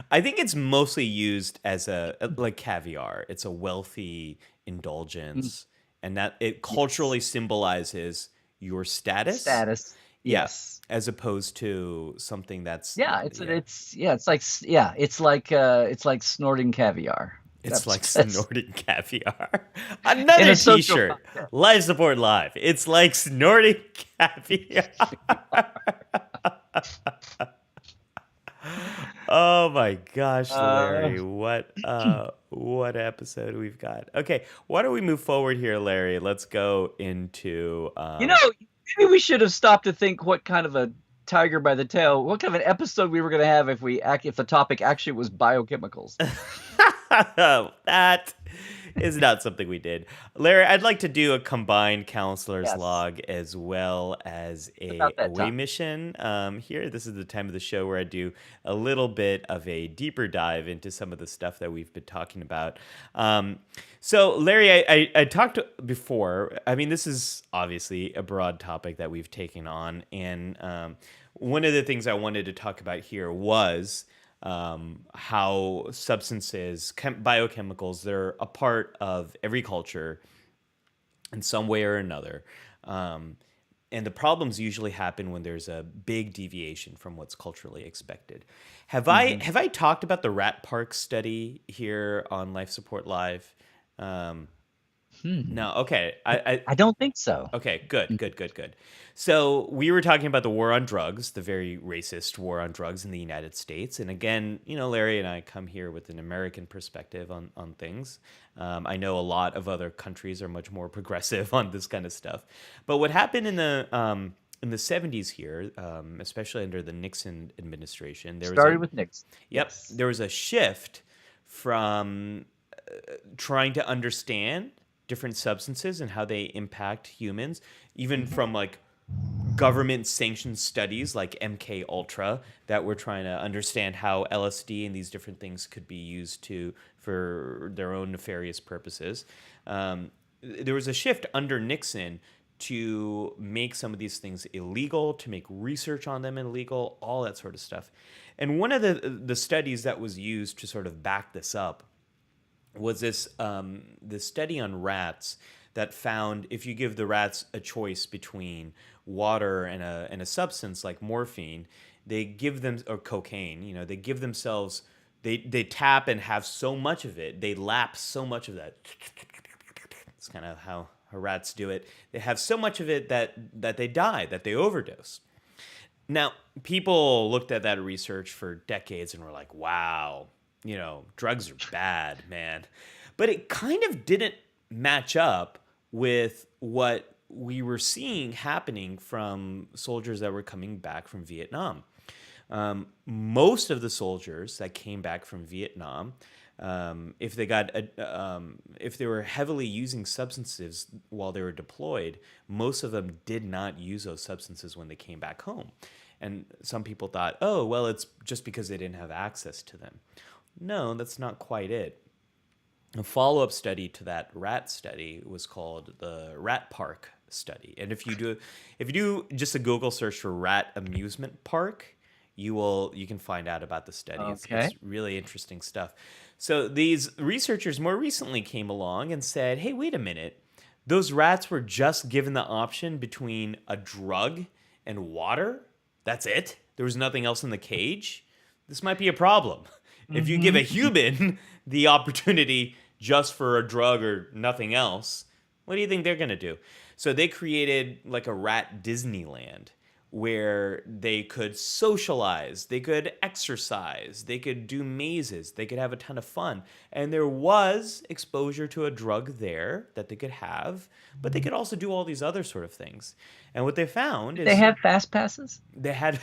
I think it's mostly used as like caviar. It's a wealthy indulgence, and that it culturally symbolizes your status. Yes. As opposed to something that's it's like snorting caviar. It's like snorting caviar. Another t-shirt. Live support live. It's like snorting caviar. Oh my gosh, Larry. What episode we've got. Okay, why don't we move forward here, Larry? Let's go into maybe we should have stopped to think what kind of a tiger by the tail, what kind of an episode we were going to have if the topic actually was biochemicals. That is not something we did. Larry, I'd like to do a combined counselor's Yes. log as well as It's a about that away time. mission. Here, this is the time of the show where I do a little bit of a deeper dive into some of the stuff that we've been talking about. So, Larry, I talked before. I mean, this is obviously a broad topic that we've taken on. And one of the things I wanted to talk about here was how substances, biochemicals, they're a part of every culture in some way or another. Um, and the problems usually happen when there's a big deviation from what's culturally expected. Have I Hmm. have I talked about the Rat Park study here on Life Support Live? Um, Hmm. no, okay. I don't think so. Okay, good. So we were talking about the war on drugs, the very racist war on drugs in the United States. And again, Larry and I come here with an American perspective on things. I know a lot of other countries are much more progressive on this kind of stuff. But what happened in the 70s here, especially under the Nixon administration, Started with Nixon. Yes. there was a shift from trying to understand different substances and how they impact humans, even Hmm. from like government sanctioned studies like MK Ultra that were trying to understand how LSD and these different things could be used to for their own nefarious purposes. There was a shift under Nixon to make some of these things illegal, to make research on them illegal, all that sort of stuff. And one of the studies that was used to sort of back this up was this study on rats that found if you give the rats a choice between water and a substance like morphine, they give them or cocaine, they give themselves they tap and have so much of it, they lap so much of that. It's kind of how rats do it. They have so much of it that they die, that they overdose. Now, people looked at that research for decades and were like, wow, drugs are bad, man. But it kind of didn't match up with what we were seeing happening from soldiers that were coming back from Vietnam. Most of the soldiers that came back from Vietnam, if they were heavily using substances while they were deployed, most of them did not use those substances when they came back home. And some people thought, oh, well, it's just because they didn't have access to them. No, that's not quite it. A follow-up study to that rat study was called the Rat Park study. And if you do just a Google search for rat amusement park, you can find out about the study. Okay. It's really interesting stuff. So these researchers more recently came along and said, "Hey, wait a minute. Those rats were just given the option between a drug and water. That's it. There was nothing else in the cage. This might be a problem. If you give Hmm. a human the opportunity just for a drug or nothing else, what do you think they're going to do?" So they created like a rat Disneyland where they could socialize, they could exercise, they could do mazes, they could have a ton of fun. And there was exposure to a drug there that they could have, but they could also do all these other sort of things. And what they found Did they is have fast passes? they had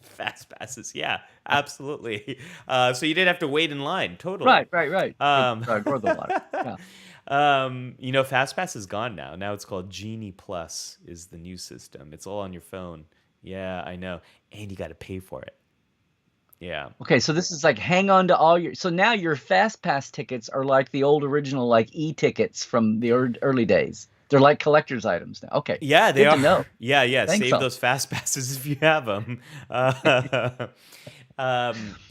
fast passes. Yeah, absolutely. So you didn't have to wait in line. Totally. Right. For the Um, drug or the water. Yeah. Fast pass is gone now. Now it's called Genie Plus is the new system. It's all on your phone. Yeah, I know. And you got to pay for it. Yeah. Okay, so this is like hang on to all your. So now your fast pass tickets are like the old original like e-tickets from the early days. They're like collector's items now. Okay, Yeah, they good to are. know. Yeah. Thanks, Save all. those fast passes if you have them.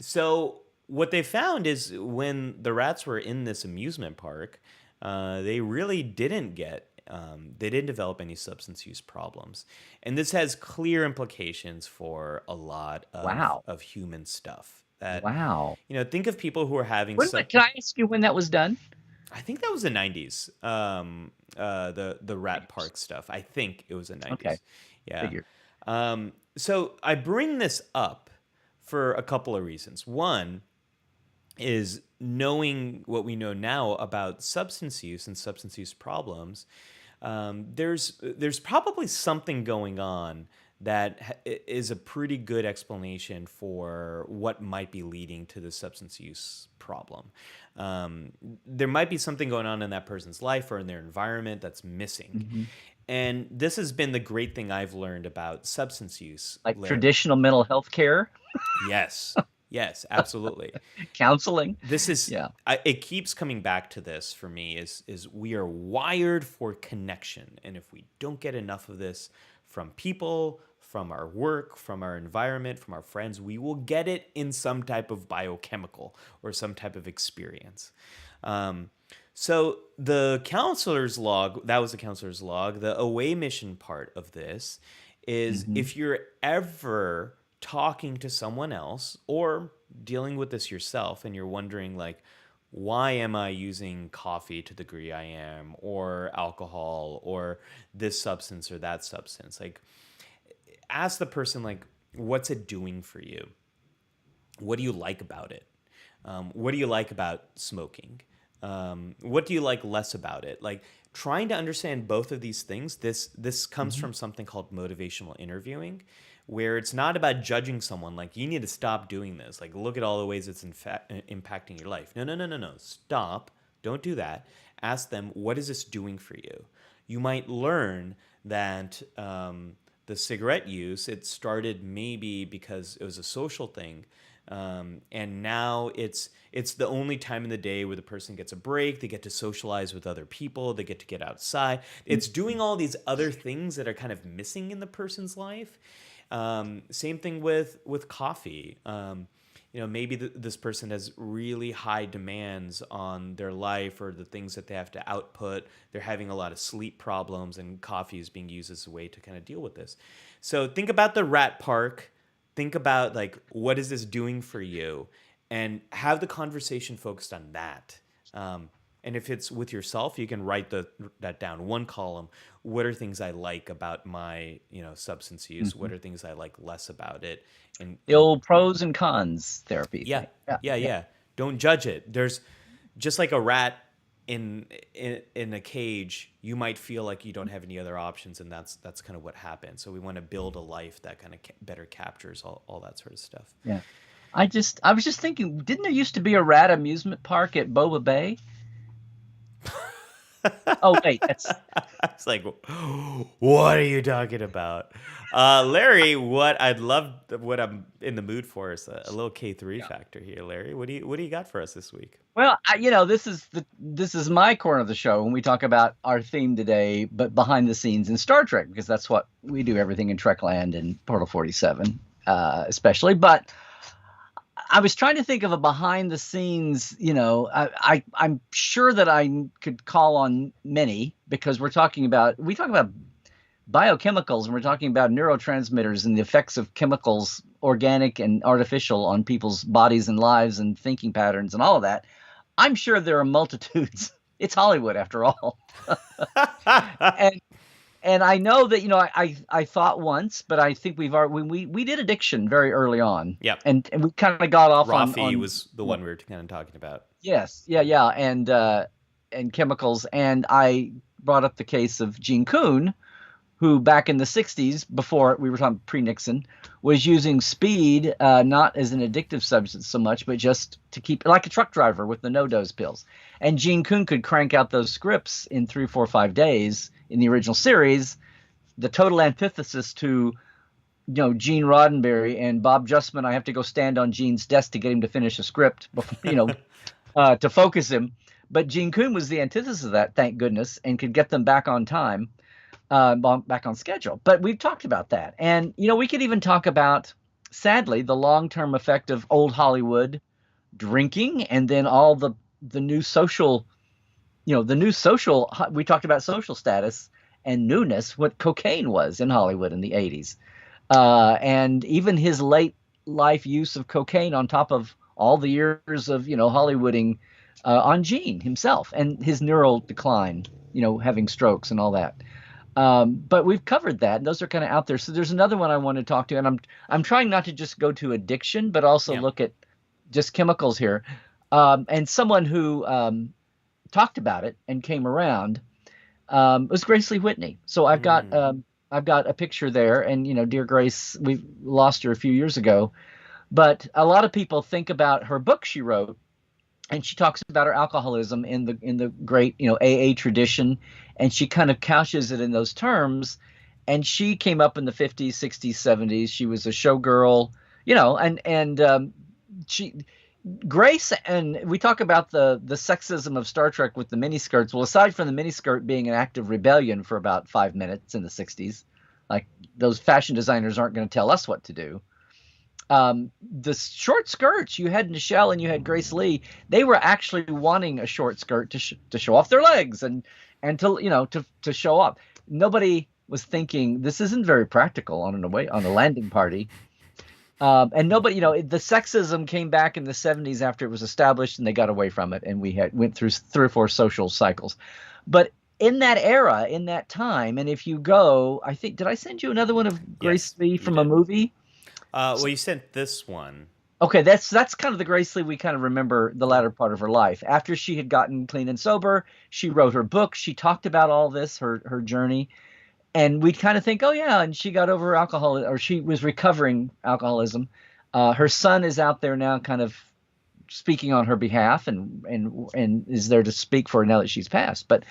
So what they found is when the rats were in this amusement park, they really didn't they didn't develop any substance use problems, and this has clear implications for a lot Wow, of human stuff. That wow. think of people who are having When, some. can I ask you when that was done? I think that was the 90s. The Rat Park stuff. I think it was the Okay, 90s. Yeah. figured. So I bring this up for a couple of reasons. One is knowing what we know now about substance use and substance use problems. There's probably something going on is a pretty good explanation for what might be leading to the substance use problem. There might be something going on in that person's life or in their environment that's missing. And this has been the great thing I've learned about substance use. Like Larry. traditional mental health care, Yes. Yes, absolutely. counseling. This is Yeah. it keeps coming back to this for me is we are wired for connection, and if we don't get enough of this from people, from our work, from our environment, from our friends, we will get it in some type of biochemical or some type of experience. So the counselor's log, that was the counselor's log. The away mission part of this is if you're ever talking to someone else or dealing with this yourself and you're wondering like, why am I using coffee to the degree I am, or alcohol, or this substance or that substance? Like, ask the person, like, what's it doing for you? What do you like about it? What do you like about smoking? What do you like less about it? Like, trying to understand both of these things, this comes from something called motivational interviewing, where it's not about judging someone like you need to stop doing this, like look at all the ways it's impacting your life. No, stop, don't do that. Ask them, what is this doing for you? You might learn that the cigarette use, it started maybe because it was a social thing, and now it's the only time in the day where the person gets a break. They get to socialize with other people. They get outside. It's doing all these other things that are kind of missing in the person's life. Same thing with coffee. Maybe this person has really high demands on their life or the things that they have to output. They're having a lot of sleep problems, and coffee is being used as a way to kind of deal with this. So think about the rat park. Think about, like, what is this doing for you? And have the conversation focused on that. And if it's with yourself, you can write that down. One column. What are things I like about my, substance use? What are things I like less about it? And The old pros and cons therapy. yeah, thing. yeah. Don't judge it. There's just like a rat in a cage. You might feel like you don't have any other options, and that's kind of what happens. So we want to build a life that kind of better captures all that sort of stuff. Yeah. I was just thinking, didn't there used to be a rat amusement park at Boba Bay? Oh, wait, that's It's like, what are you talking about? Larry, what I'm in the mood for is a little K3 factor here. Larry, what do you got for us this week? well, this is my corner of the show when we talk about our theme today, but behind the scenes in Star Trek, because that's what we do, everything in Trekland and Portal 47, especially. But I was trying to think of a behind the scenes, I'm sure that I could call on many, because we talk about biochemicals, and we're talking about neurotransmitters and the effects of chemicals, organic and artificial, on people's bodies and lives and thinking patterns and all of that. I'm sure there are multitudes. It's Hollywood after all. And I know that, I thought once, but I think we did addiction very early on. Yep. And we kind of got off Rafi on was the one we were kind of talking about. Yes. Yeah. And chemicals. And I brought up the case of Gene Kuhn, who back in the 60s, before we were talking pre-Nixon, was using speed, not as an addictive substance so much, but just to keep, like a truck driver with the no-dose pills. And Gene Kuhn could crank out those scripts in 3, 4, 5 days in the original series, the total antithesis to, Gene Roddenberry and Bob Justman. I have to go stand on Gene's desk to get him to finish a script, before, to focus him. But Gene Kuhn was the antithesis of that, thank goodness, and could get them back on time. Back on schedule. But we've talked about that. And, we could even talk about, sadly, the long-term effect of old Hollywood drinking, and then all the new social, we talked about social status and newness, what cocaine was in Hollywood in the 80s. And even his late life use of cocaine on top of all the years of, Hollywooding on Gene himself and his neural decline, having strokes and all that. But we've covered that, and those are kind of out there. So there's another one I want to talk to, and I'm trying not to just go to addiction, but also look at just chemicals here. And someone who talked about it and came around was Grace Lee Whitney. So I've got I've got a picture there, and dear Grace, we lost her a few years ago. But a lot of people think about her book she wrote, and she talks about her alcoholism in the great AA tradition, and she kind of couches it in those terms. And she came up in the 50s, 60s, 70s. She was a showgirl, and she Grace, and we talk about the sexism of Star Trek with the miniskirts. Well, aside from the miniskirt being an act of rebellion for about 5 minutes in the 60s, like those fashion designers aren't going to tell us what to do. The short skirts you had Nichelle and you had Grace Lee, they were actually wanting a short skirt to show off their legs and to show up. Nobody was thinking this isn't very practical on a landing party. And nobody, the sexism came back in the 70s after it was established, and they got away from it, and we went through 3 or 4 social cycles. But in that era, in that time, and if you go, I think, did I send you another one of Grace Lee from a movie? Well, you sent this one. Okay, that's kind of the Grace Lee we kind of remember the latter part of her life. After she had gotten clean and sober, she wrote her book. She talked about all this, her journey. And we'd kind of think, oh, yeah, and she got over alcohol, or she was recovering alcoholism. Her son is out there now kind of speaking on her behalf and is there to speak for her now that she's passed. But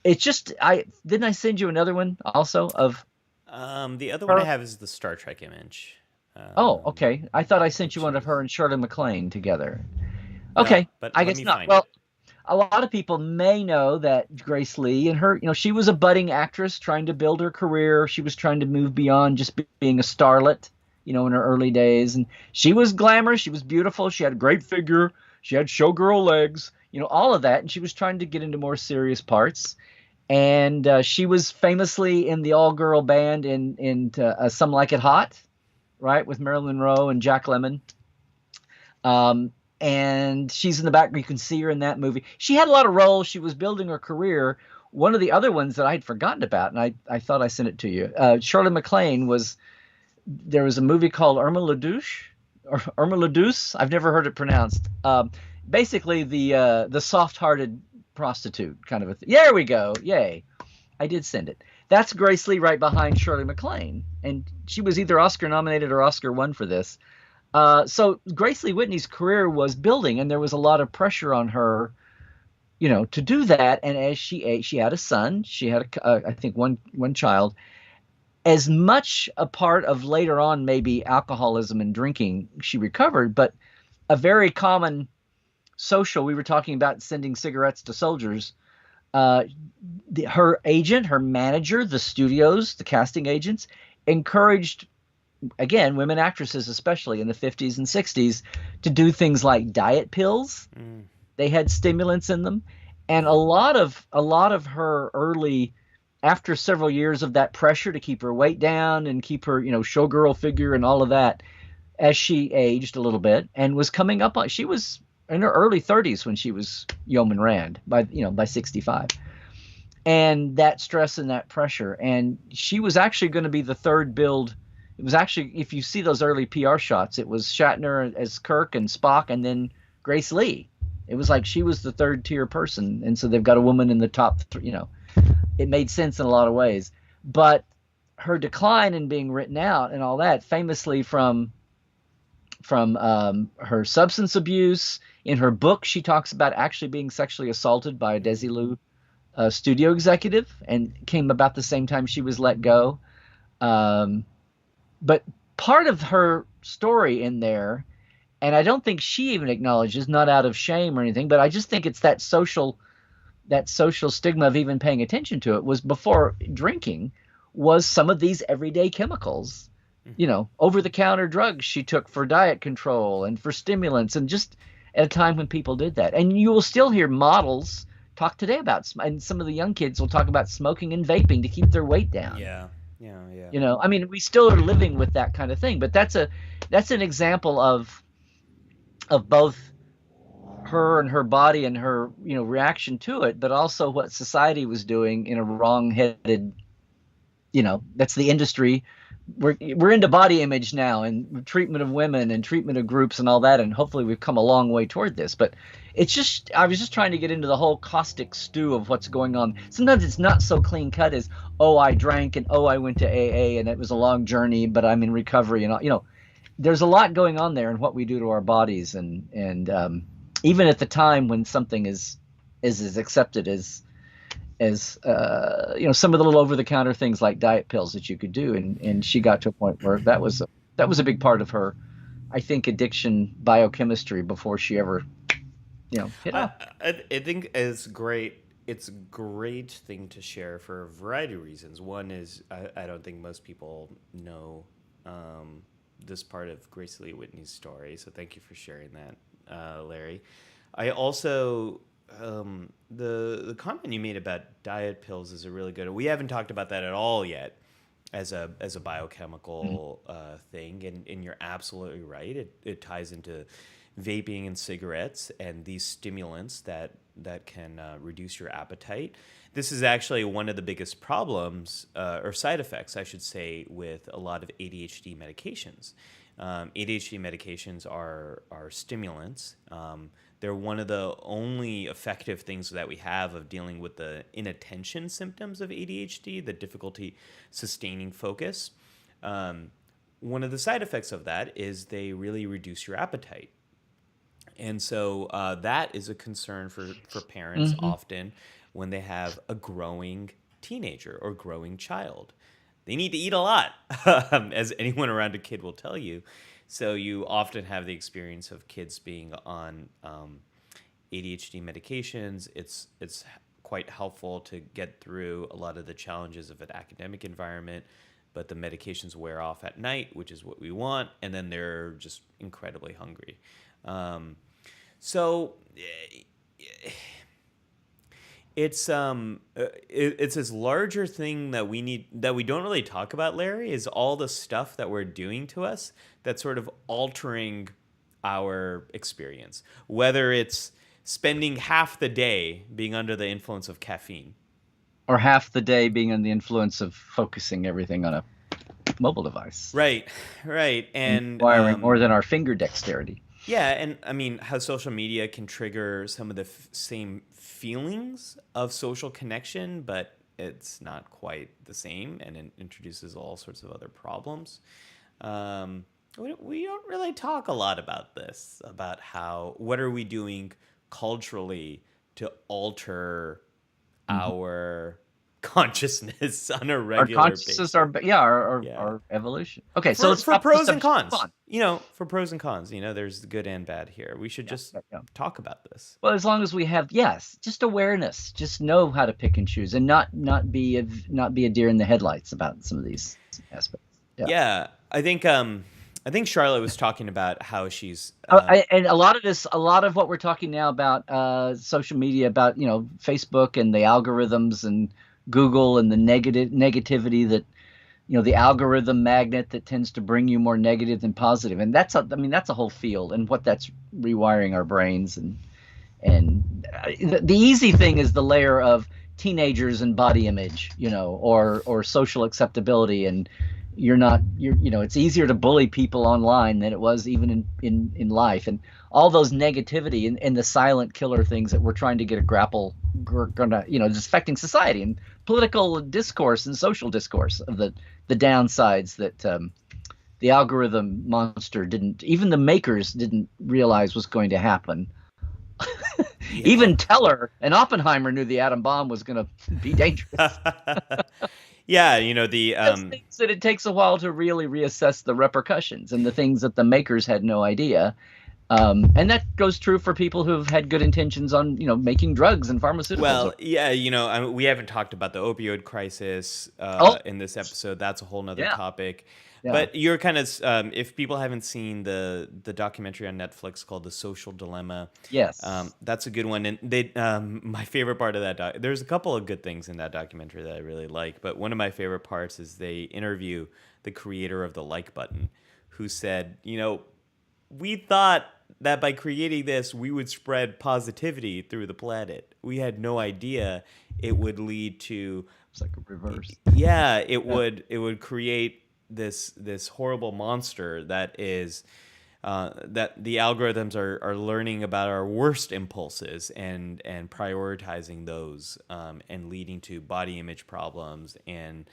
it's just, didn't I send you another one also of the other one I have is the Star Trek image. Oh, okay. I thought I sent you one of her and Shirley MacLaine together. Okay, no, but I guess not. Well, a lot of people may know that Grace Lee and her, she was a budding actress trying to build her career. She was trying to move beyond just being a starlet, in her early days. And she was glamorous. She was beautiful. She had a great figure. She had showgirl legs, all of that. And she was trying to get into more serious parts. And she was famously in the all-girl band in Some Like It Hot, right, with Marilyn Monroe and Jack Lemmon. And she's in the back. You can see her in that movie. She had a lot of roles. She was building her career. One of the other ones that I'd forgotten about, and I thought I sent it to you, Shirley MacLaine there was a movie called Irma la Douce, or Irma la Douce. I've never heard it pronounced. Basically, the soft-hearted prostitute kind of a thing. There we go. Yay. I did send it. That's Grace Lee right behind Shirley MacLaine. And she was either Oscar nominated or Oscar won for this. So Grace Lee Whitney's career was building, and there was a lot of pressure on her, to do that. And as she had a son, she had I think one child. As much a part of later on maybe alcoholism and drinking, she recovered, but a very common social. We were talking about sending cigarettes to soldiers. Her agent, her manager, the studios, the casting agents encouraged, again, women actresses, especially in the 50s and 60s, to do things like diet pills. They had stimulants in them. And a lot of her early, after several years of that pressure to keep her weight down and keep her, showgirl figure and all of that, as she aged a little bit and was coming up on, she was in her early 30s when she was Yeoman Rand by 65. And that stress and that pressure. And she was actually going to be the third build. It was actually, if you see those early PR shots, it was Shatner as Kirk and Spock, and then Grace Lee. It was like she was the third tier person. And so they've got a woman in the top, it made sense in a lot of ways. But her decline and being written out and all that, famously from her substance abuse. In her book, she talks about actually being sexually assaulted by a Desilu studio executive, and came about the same time she was let go. But part of her story in there, and I don't think she even acknowledges, not out of shame or anything, but I just think it's that social stigma of even paying attention to it, was before drinking, was some of these everyday chemicals, over-the-counter drugs she took for diet control and for stimulants, and just at a time when people did that. And you will still hear models talk today about, and some of the young kids will talk about smoking and vaping to keep their weight down. Yeah. I mean, we still are living with that kind of thing, but that's an example of both her and her body and her, reaction to it, but also what society was doing in a wrong-headed, that's the industry we're into body image now and treatment of women and treatment of groups and all that, and hopefully we've come a long way toward this. But it's just I was just trying to get into the whole caustic stew of what's going on. Sometimes it's not so clean cut as, oh, I drank, and oh, I went to AA and it was a long journey, but I'm in recovery, and there's a lot going on there in what we do to our bodies, and even at the time when something is as accepted as some of the little over-the-counter things like diet pills that you could do, and she got to a point where that was a big part of her, I think, addiction biochemistry before she ever hit off. I think it's great. It's a great thing to share for a variety of reasons. One is I don't think most people know this part of Grace Lee Whitney's story, so thank you for sharing that, Larry. I also the comment you made about diet pills is a really good. We haven't talked about that at all yet as a biochemical thing, and you're absolutely right. It ties into vaping and cigarettes and these stimulants that can reduce your appetite. This is actually one of the biggest problems or side effects, I should say, with a lot of ADHD medications. ADHD medications are stimulants. They're one of the only effective things that we have of dealing with the inattention symptoms of ADHD, the difficulty sustaining focus. One of the side effects of that is they really reduce your appetite. And so that is a concern for parents often when they have a growing teenager or growing child. They need to eat a lot, as anyone around a kid will tell you. So you often have the experience of kids being on ADHD medications. It's quite helpful to get through a lot of the challenges of an academic environment, but the medications wear off at night, which is what we want, and then they're just incredibly hungry. So it's this larger thing that we don't really talk about, Larry, is all the stuff that we're doing to us that's sort of altering our experience, whether it's spending half the day being under the influence of caffeine, or half the day being under the influence of focusing everything on a mobile device. Right, and requiring more than our finger dexterity. Yeah, and I mean, how social media can trigger some of the same feelings of social connection, but it's not quite the same, and it introduces all sorts of other problems. We don't really talk a lot about this, about what are we doing culturally to alter our consciousness on a regular basis. Our evolution. Okay, so let's for pros and cons. For pros and cons, there's good and bad here. We should just talk about this. Well, as long as we have just awareness, just know how to pick and choose, and not be a deer in the headlights about some of these aspects. Yeah, I think Charlotte was talking about how she's and a lot of what we're talking now about social media, about Facebook and the algorithms and Google and the negativity that the algorithm magnet that tends to bring you more negative than positive, and that's a whole field, and what that's rewiring our brains, and the easy thing is the layer of teenagers and body image, or social acceptability, and it's easier to bully people online than it was even in life, and all those negativity and the silent killer things that we're trying to get a grapple, just affecting society and political discourse and social discourse of the downsides that the algorithm monster even the makers didn't realize was going to happen. Even Teller and Oppenheimer knew the atom bomb was going to be dangerous. Yeah, things that it takes a while to really reassess the repercussions and the things that the makers had no idea. And that goes true for people who've had good intentions on, making drugs and pharmaceuticals. Well, yeah, we haven't talked about the opioid crisis in this episode. That's a whole nother topic. Yeah. But you're kind of, if people haven't seen the documentary on Netflix called The Social Dilemma, yes, that's a good one. And my favorite part of that there's a couple of good things in that documentary that I really like, but one of my favorite parts is they interview the creator of the like button, who said, we thought that by creating this, we would spread positivity through the planet. We had no idea it would lead to... It's like a reverse. Yeah, it would create this horrible monster that is that the algorithms are learning about our worst impulses and prioritizing those, and leading to body image problems and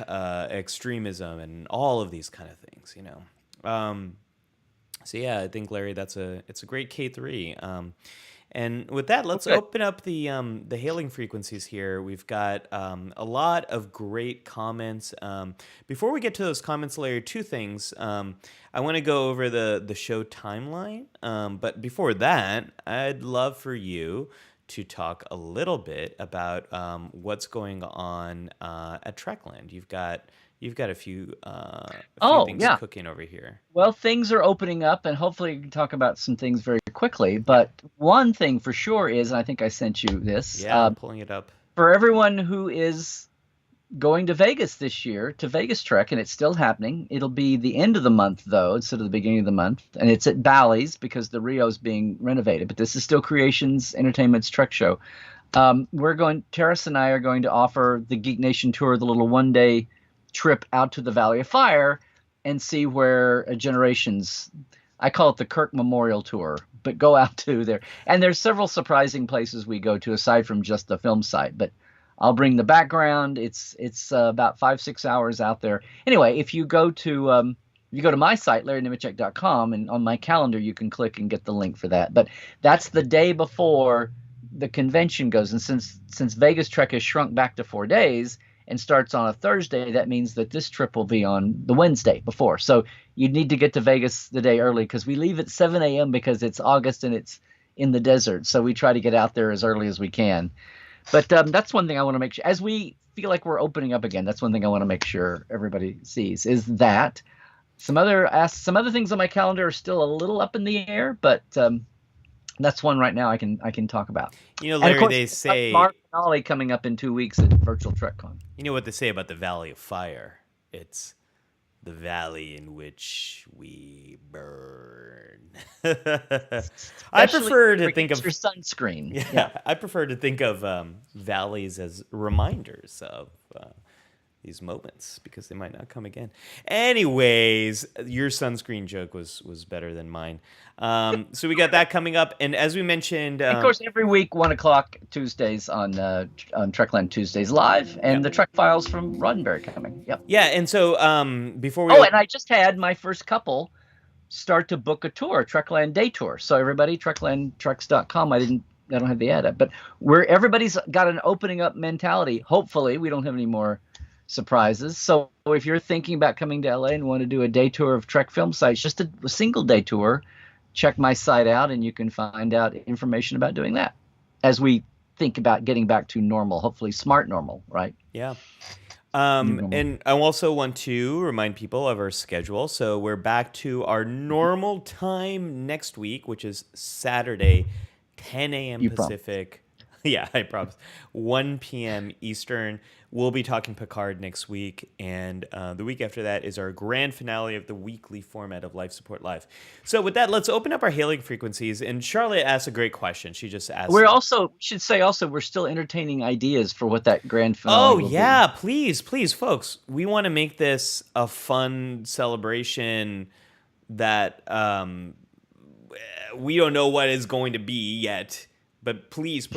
extremism and all of these kind of things, you know. So yeah, I think, Larry, it's a great K3. And with that, let's Okay. open up the hailing frequencies here. We've got a lot of great comments. Before we get to those comments, Larry, two things. I want to go over the show timeline. But before that, I'd love for you to talk a little bit about what's going on at Trekland. You've got a few Oh, things yeah. cooking over here. Well, things are opening up, and hopefully we can talk about some things very quickly. Yeah, But one thing for sure is, and I think I sent you this, yeah, I'm pulling it up. for everyone who is going to Vegas this year, to Vegas Trek, and it's still happening. It'll be the end of the month, though, instead of the beginning of the month. And it's at Bally's because the Rio's being renovated. But this is still Creations Entertainment's Trek show. Terrace and I are going to offer the Geek Nation tour, the little one-day trip out to the Valley of Fire and see where Generations, I call it the Kirk Memorial Tour, but go out to there. And there's several surprising places we go to aside from just the film site, but I'll bring the background. It's about 5-6 hours out there. Anyway, if you go to my site, LarryNemecek.com, and on my calendar you can click and get the link for that. But that's the day before the convention goes, and since Vegas Trek has shrunk back to 4 days and starts on a Thursday, that means that this trip will be on the Wednesday before. So you need to get to Vegas the day early because we leave at 7 a.m. because it's August and it's in the desert. So we try to get out there as early as we can. But that's one thing I want to make sure, as we feel like we're opening up again, that's one thing I want to make sure everybody sees, is that some other things on my calendar are still a little up in the air, but that's one right now I can talk about. You know, And of Larry, course, they say, Mark Finale coming up in 2 weeks at Virtual TrekCon. you know what they say about the Valley of Fire? It's the valley in which we burn. I prefer to think of your sunscreen. Yeah, I prefer to think of valleys as reminders of these moments because they might not come again. Anyways, your sunscreen joke was better than mine. So we got that coming up, and as we mentioned, Of course, every week 1:00 Tuesdays on Trekland Tuesdays Live, and the Trek Files from Roddenberry coming. Yep. Yeah, and so before we and I just had my first couple start to book a tour, Trekland Day Tour. So everybody, TreklandTreks.com. I don't have the ad up, but everybody's got an opening up mentality. Hopefully, we don't have any more surprises. So if you're thinking about coming to LA and want to do a day tour of Trek film sites, just a single day tour, check my site out and you can find out information about doing that as we think about getting back to normal, hopefully smart normal, right? Yeah. And I also want to remind people of our schedule. So we're back to our normal time next week, which is Saturday, 10 a.m. Pacific. Yeah, I promise. 1 p.m. Eastern. We'll be talking Picard next week, and the week after that is our grand finale of the weekly format of Life Support Live. So with that, let's open up our hailing frequencies. And Charlotte asked a great question. She just asked. We're still entertaining ideas for what that grand finale will be. Please, folks. We want to make this a fun celebration that we don't know what is going to be yet. But please,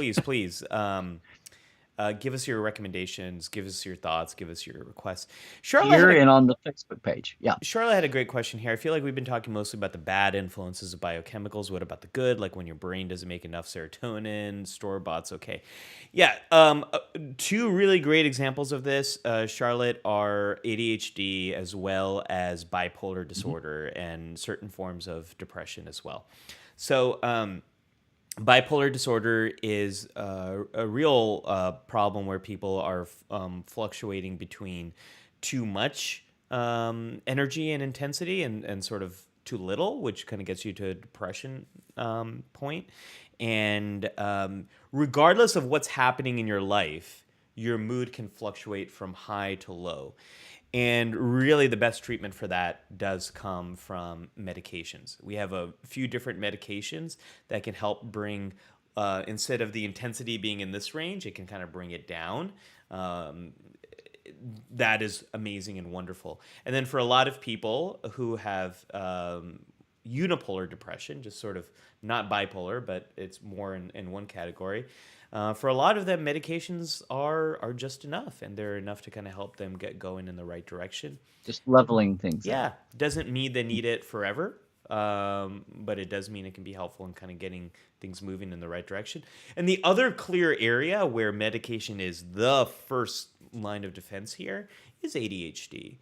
give us your recommendations, give us your thoughts, give us your requests. Here and on the Facebook page. Yeah. Charlotte had a great question here. I feel like we've been talking mostly about the bad influences of biochemicals. What about the good? Like when your brain doesn't make enough serotonin, store-bought's okay. Yeah. Two really great examples of this, Charlotte, are ADHD as well as bipolar disorder and certain forms of depression as well. So, bipolar disorder is a real problem where people are fluctuating between too much energy and intensity and sort of too little, which kind of gets you to a depression point. And regardless of what's happening in your life, your mood can fluctuate from high to low. And really the best treatment for that does come from medications. We have a few different medications that can help bring, instead of the intensity being in this range, it can kind of bring it down. that is amazing and wonderful. And then for a lot of people who have unipolar depression, just sort of not bipolar, but it's more in one category. For a lot of them, medications are just enough, and they're enough to kind of help them get going in the right direction. Just leveling things out. Yeah, doesn't mean they need it forever, but it does mean it can be helpful in kind of getting things moving in the right direction. And the other clear area where medication is the first line of defense here is ADHD.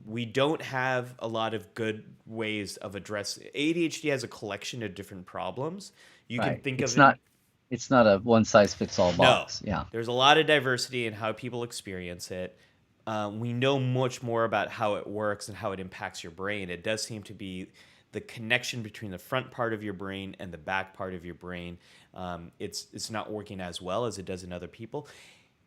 We don't have a lot of good ways of addressing ADHD. Has a collection of different problems. You can think of it. It's not a one size fits all box. No, Yeah. there's a lot of diversity in how people experience it. We know much more about how it works and how it impacts your brain. It does seem to be the connection between the front part of your brain and the back part of your brain. It's not working as well as it does in other people.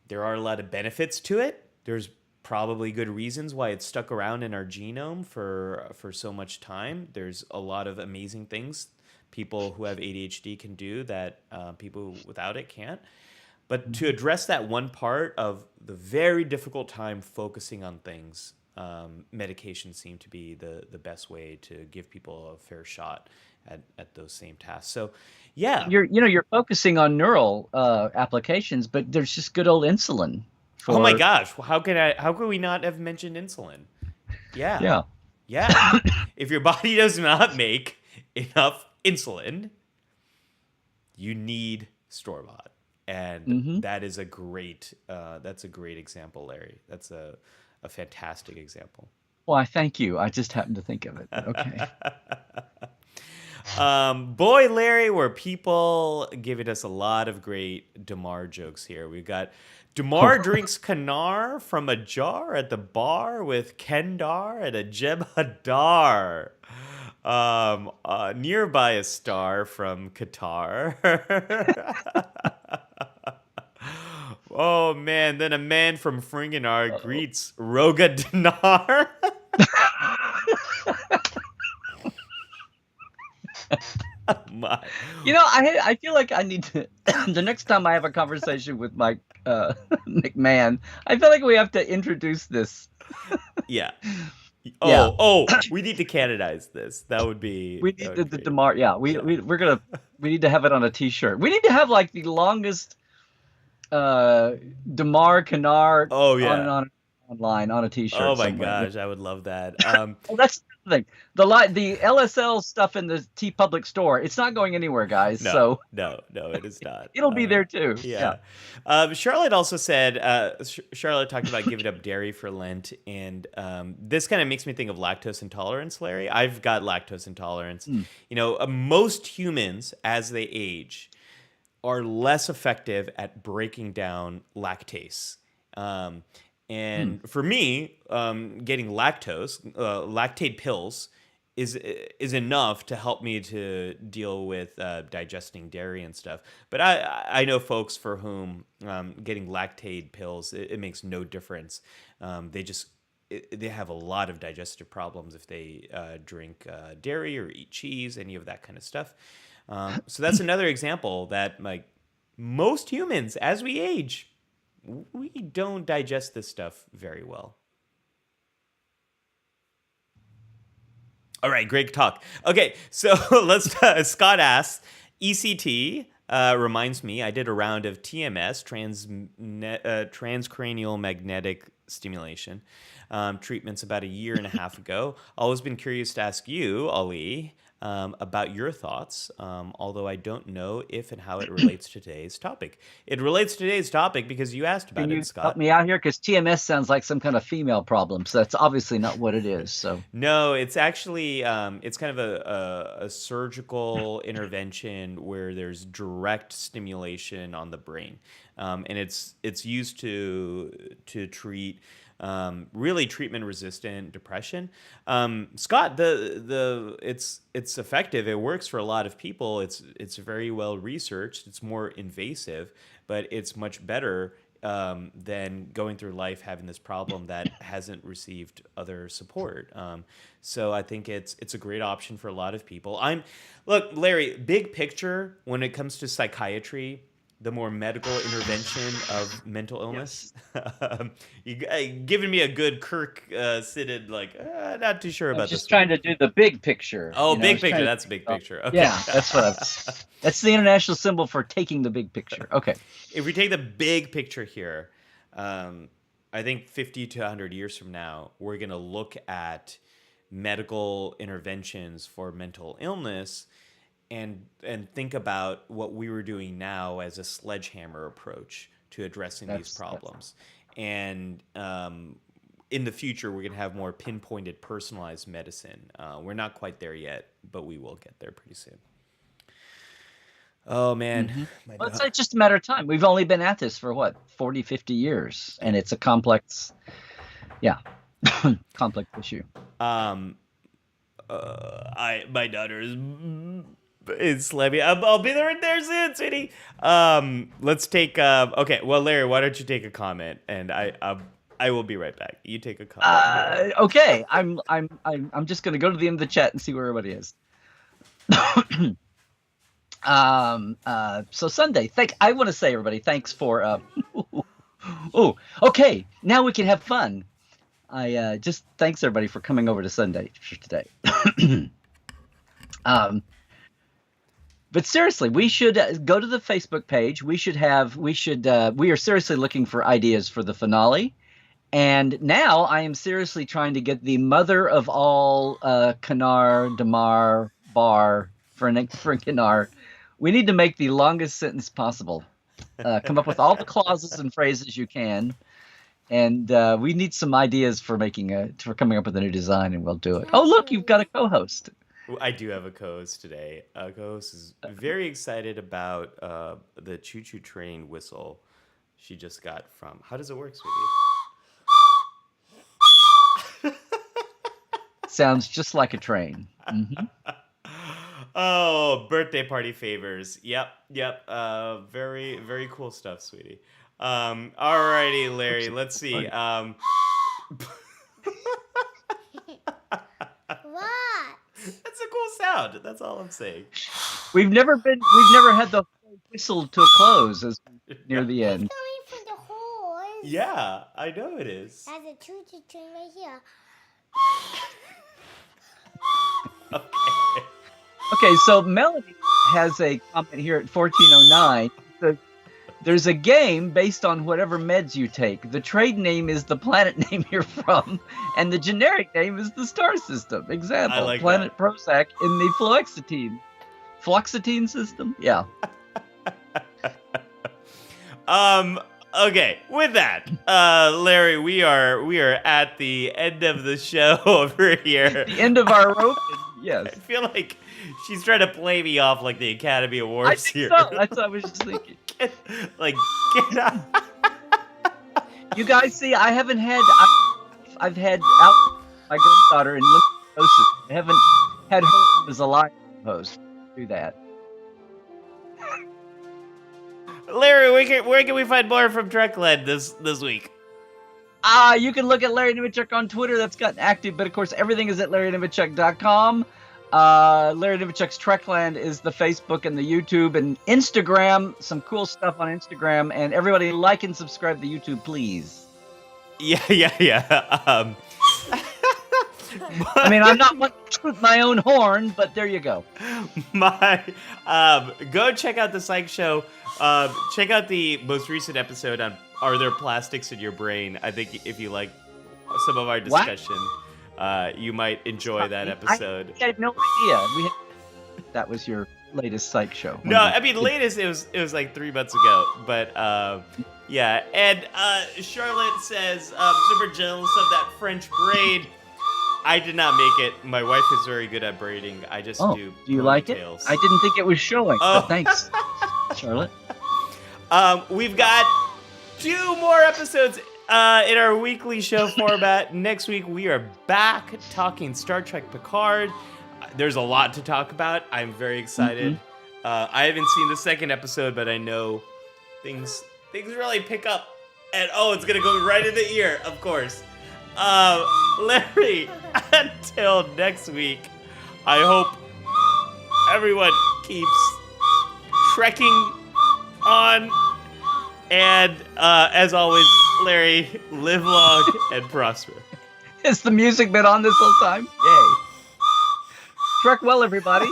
There are a lot of benefits to it. There's probably good reasons why it's stuck around in our genome for so much time. There's a lot of amazing things people who have ADHD can do that people without it can't. But to address that one part of the very difficult time focusing on things, medications seem to be the best way to give people a fair shot at those same tasks. So, yeah. You're focusing on neural applications, but there's just good old insulin. Oh my gosh, how could we not have mentioned insulin? Yeah. If your body does not make enough insulin, you need store-bought. And that is a great example, Larry. That's a fantastic example. Why, thank you. I just happened to think of it. Okay. Boy, Larry, were people giving us a lot of great Damar jokes here. We've got Damar drinks Kanar from a jar at the bar with Kendar and a Jeb Hadar. Nearby a star from Qatar. Oh man, then a man from Fringinar greets Roga Dinar. My. I feel like I need to the next time I have a conversation with Mike McMahon, I feel like we have to introduce this. Yeah. Yeah. We need to canonize this. That would be. We need the Damar. Yeah, we need to have it on a T-shirt. We need to have like the longest Damar Kanar. Oh yeah. On online on a T-shirt. Oh my somewhere. gosh, I would love that. Well, that's the thing. The LSL stuff in the T Public store. It's not going anywhere, guys. No, it is not. It'll be there too. Yeah. Charlotte also said. Charlotte talked about giving up dairy for Lent, and this kind of makes me think of lactose intolerance, Larry. I've got lactose intolerance. Most humans, as they age, are less effective at breaking down lactase. And for me, getting lactate pills is enough to help me to deal with digesting dairy and stuff. But I know folks for whom getting lactate pills, it makes no difference. They have a lot of digestive problems if they drink dairy or eat cheese, any of that kind of stuff. So that's another example that like most humans, as we age, we don't digest this stuff very well. All right, great talk. Okay, so let's. Scott asks, ECT reminds me I did a round of TMS, transcranial magnetic stimulation treatments about a year and a half ago. Always been curious to ask you, Ali, about your thoughts, although I don't know if and how it relates to today's topic. It relates to today's topic because you asked about it, Scott. Help me out here, because TMS sounds like some kind of female problem, so that's obviously not what it is. So no, it's actually it's kind of a surgical intervention where there's direct stimulation on the brain, and it's used to treat really treatment-resistant depression. Scott, it's effective. It works for a lot of people. It's very well researched. It's more invasive, but it's much better than going through life having this problem that hasn't received other support. So I think it's a great option for a lot of people. Look, Larry, big picture when it comes to psychiatry. the more medical intervention of mental illness. You giving me a good Kirk Sided, like, not too sure I was about just this one. trying to do the big picture. Oh, you know, I big was picture. trying to That's a think big about- picture. Okay. Yeah, that's the international symbol for taking the big picture. Okay. If we take the big picture here, I think 50 to 100 years from now, we're going to look at medical interventions for mental illness and think about what we were doing now as a sledgehammer approach to addressing these problems. And in the future, we're going to have more pinpointed, personalized medicine. We're not quite there yet, but we will get there pretty soon. Oh, man. Well, it's just a matter of time. We've only been at this for, 40, 50 years. And it's a complex, complex issue. My daughter is slamming. I'll be there soon, sweetie. Let's take. Okay, well, Larry, why don't you take a comment, and I will be right back. You take a comment. Okay, I'm just gonna go to the end of the chat and see where everybody is. So Sunday, I want to say, everybody, thanks for. Okay, now we can have fun. Just thanks everybody for coming over to Sunday for today. But seriously, we should go to the Facebook page. We are seriously looking for ideas for the finale. And now I am seriously trying to get the mother of all Canar, Damar, Bar, Frankenar. We need to make the longest sentence possible. Come up with all the clauses and phrases you can. And we need some ideas for coming up with a new design, and we'll do it. Oh, look, you've got a co-host. I do have a co-host today. Co-host is very excited about the choo-choo train whistle she just got from. How does it work, sweetie? Sounds just like a train. Mm-hmm. Oh, birthday party favors. Yep. Very, very cool stuff, sweetie. Alrighty, Larry. Let's see. What? That's a cool sound. That's all I'm saying. We've never had the whistle to a close as near the end. Coming from the horse. Yeah, I know it is. There's a choo-choo train right here. Okay, so Melanie has a comment here at 1409. There's a game based on whatever meds you take. The trade name is the planet name you're from, and the generic name is the star system. Example, I like Planet Prozac in the fluoxetine system. Yeah. Okay, with that, Larry, we are at the end of the show over here. The end of our rope. Yes. I feel like she's trying to play me off like the Academy Awards I think here. so. That's what I was just thinking. Get out. You guys see, I've had out my granddaughter in lymphosis. I haven't had her as a live host do that. Larry, where can we find more from Trekland this week? You can look at Larry Nemecek on Twitter. That's gotten active, but of course everything is at LarryNemecek.com. Larry Nemecek's Trekland is the Facebook and the YouTube and Instagram. Some cool stuff on Instagram. And everybody like and subscribe to YouTube, please. Yeah. I mean, I'm not one to toot my own horn, but there you go. Go check out the Psych Show. Check out the most recent episode on Are There Plastics in Your Brain? I think if you like some of our discussion, you might enjoy that episode. I had no idea. That was your latest Psych Show. No, I mean latest it was like 3 months ago, but yeah. And Charlotte says super jealous of that French braid. I did not make it. My wife is very good at braiding. I just do. Do you like ponytails. it? I didn't think it was showing. Oh. But thanks, Charlotte. We've got 2 more episodes in our weekly show format. Next week we are back talking Star Trek Picard. There's a lot to talk about. I'm very excited. Mm-hmm. I haven't seen the second episode, but I know things really pick up. And it's gonna go right in the ear, of course. Larry, until next week, I hope everyone keeps trekking on. And as always, Larry, live long and prosper. Has the music been on this whole time? Yay. Trek well, everybody.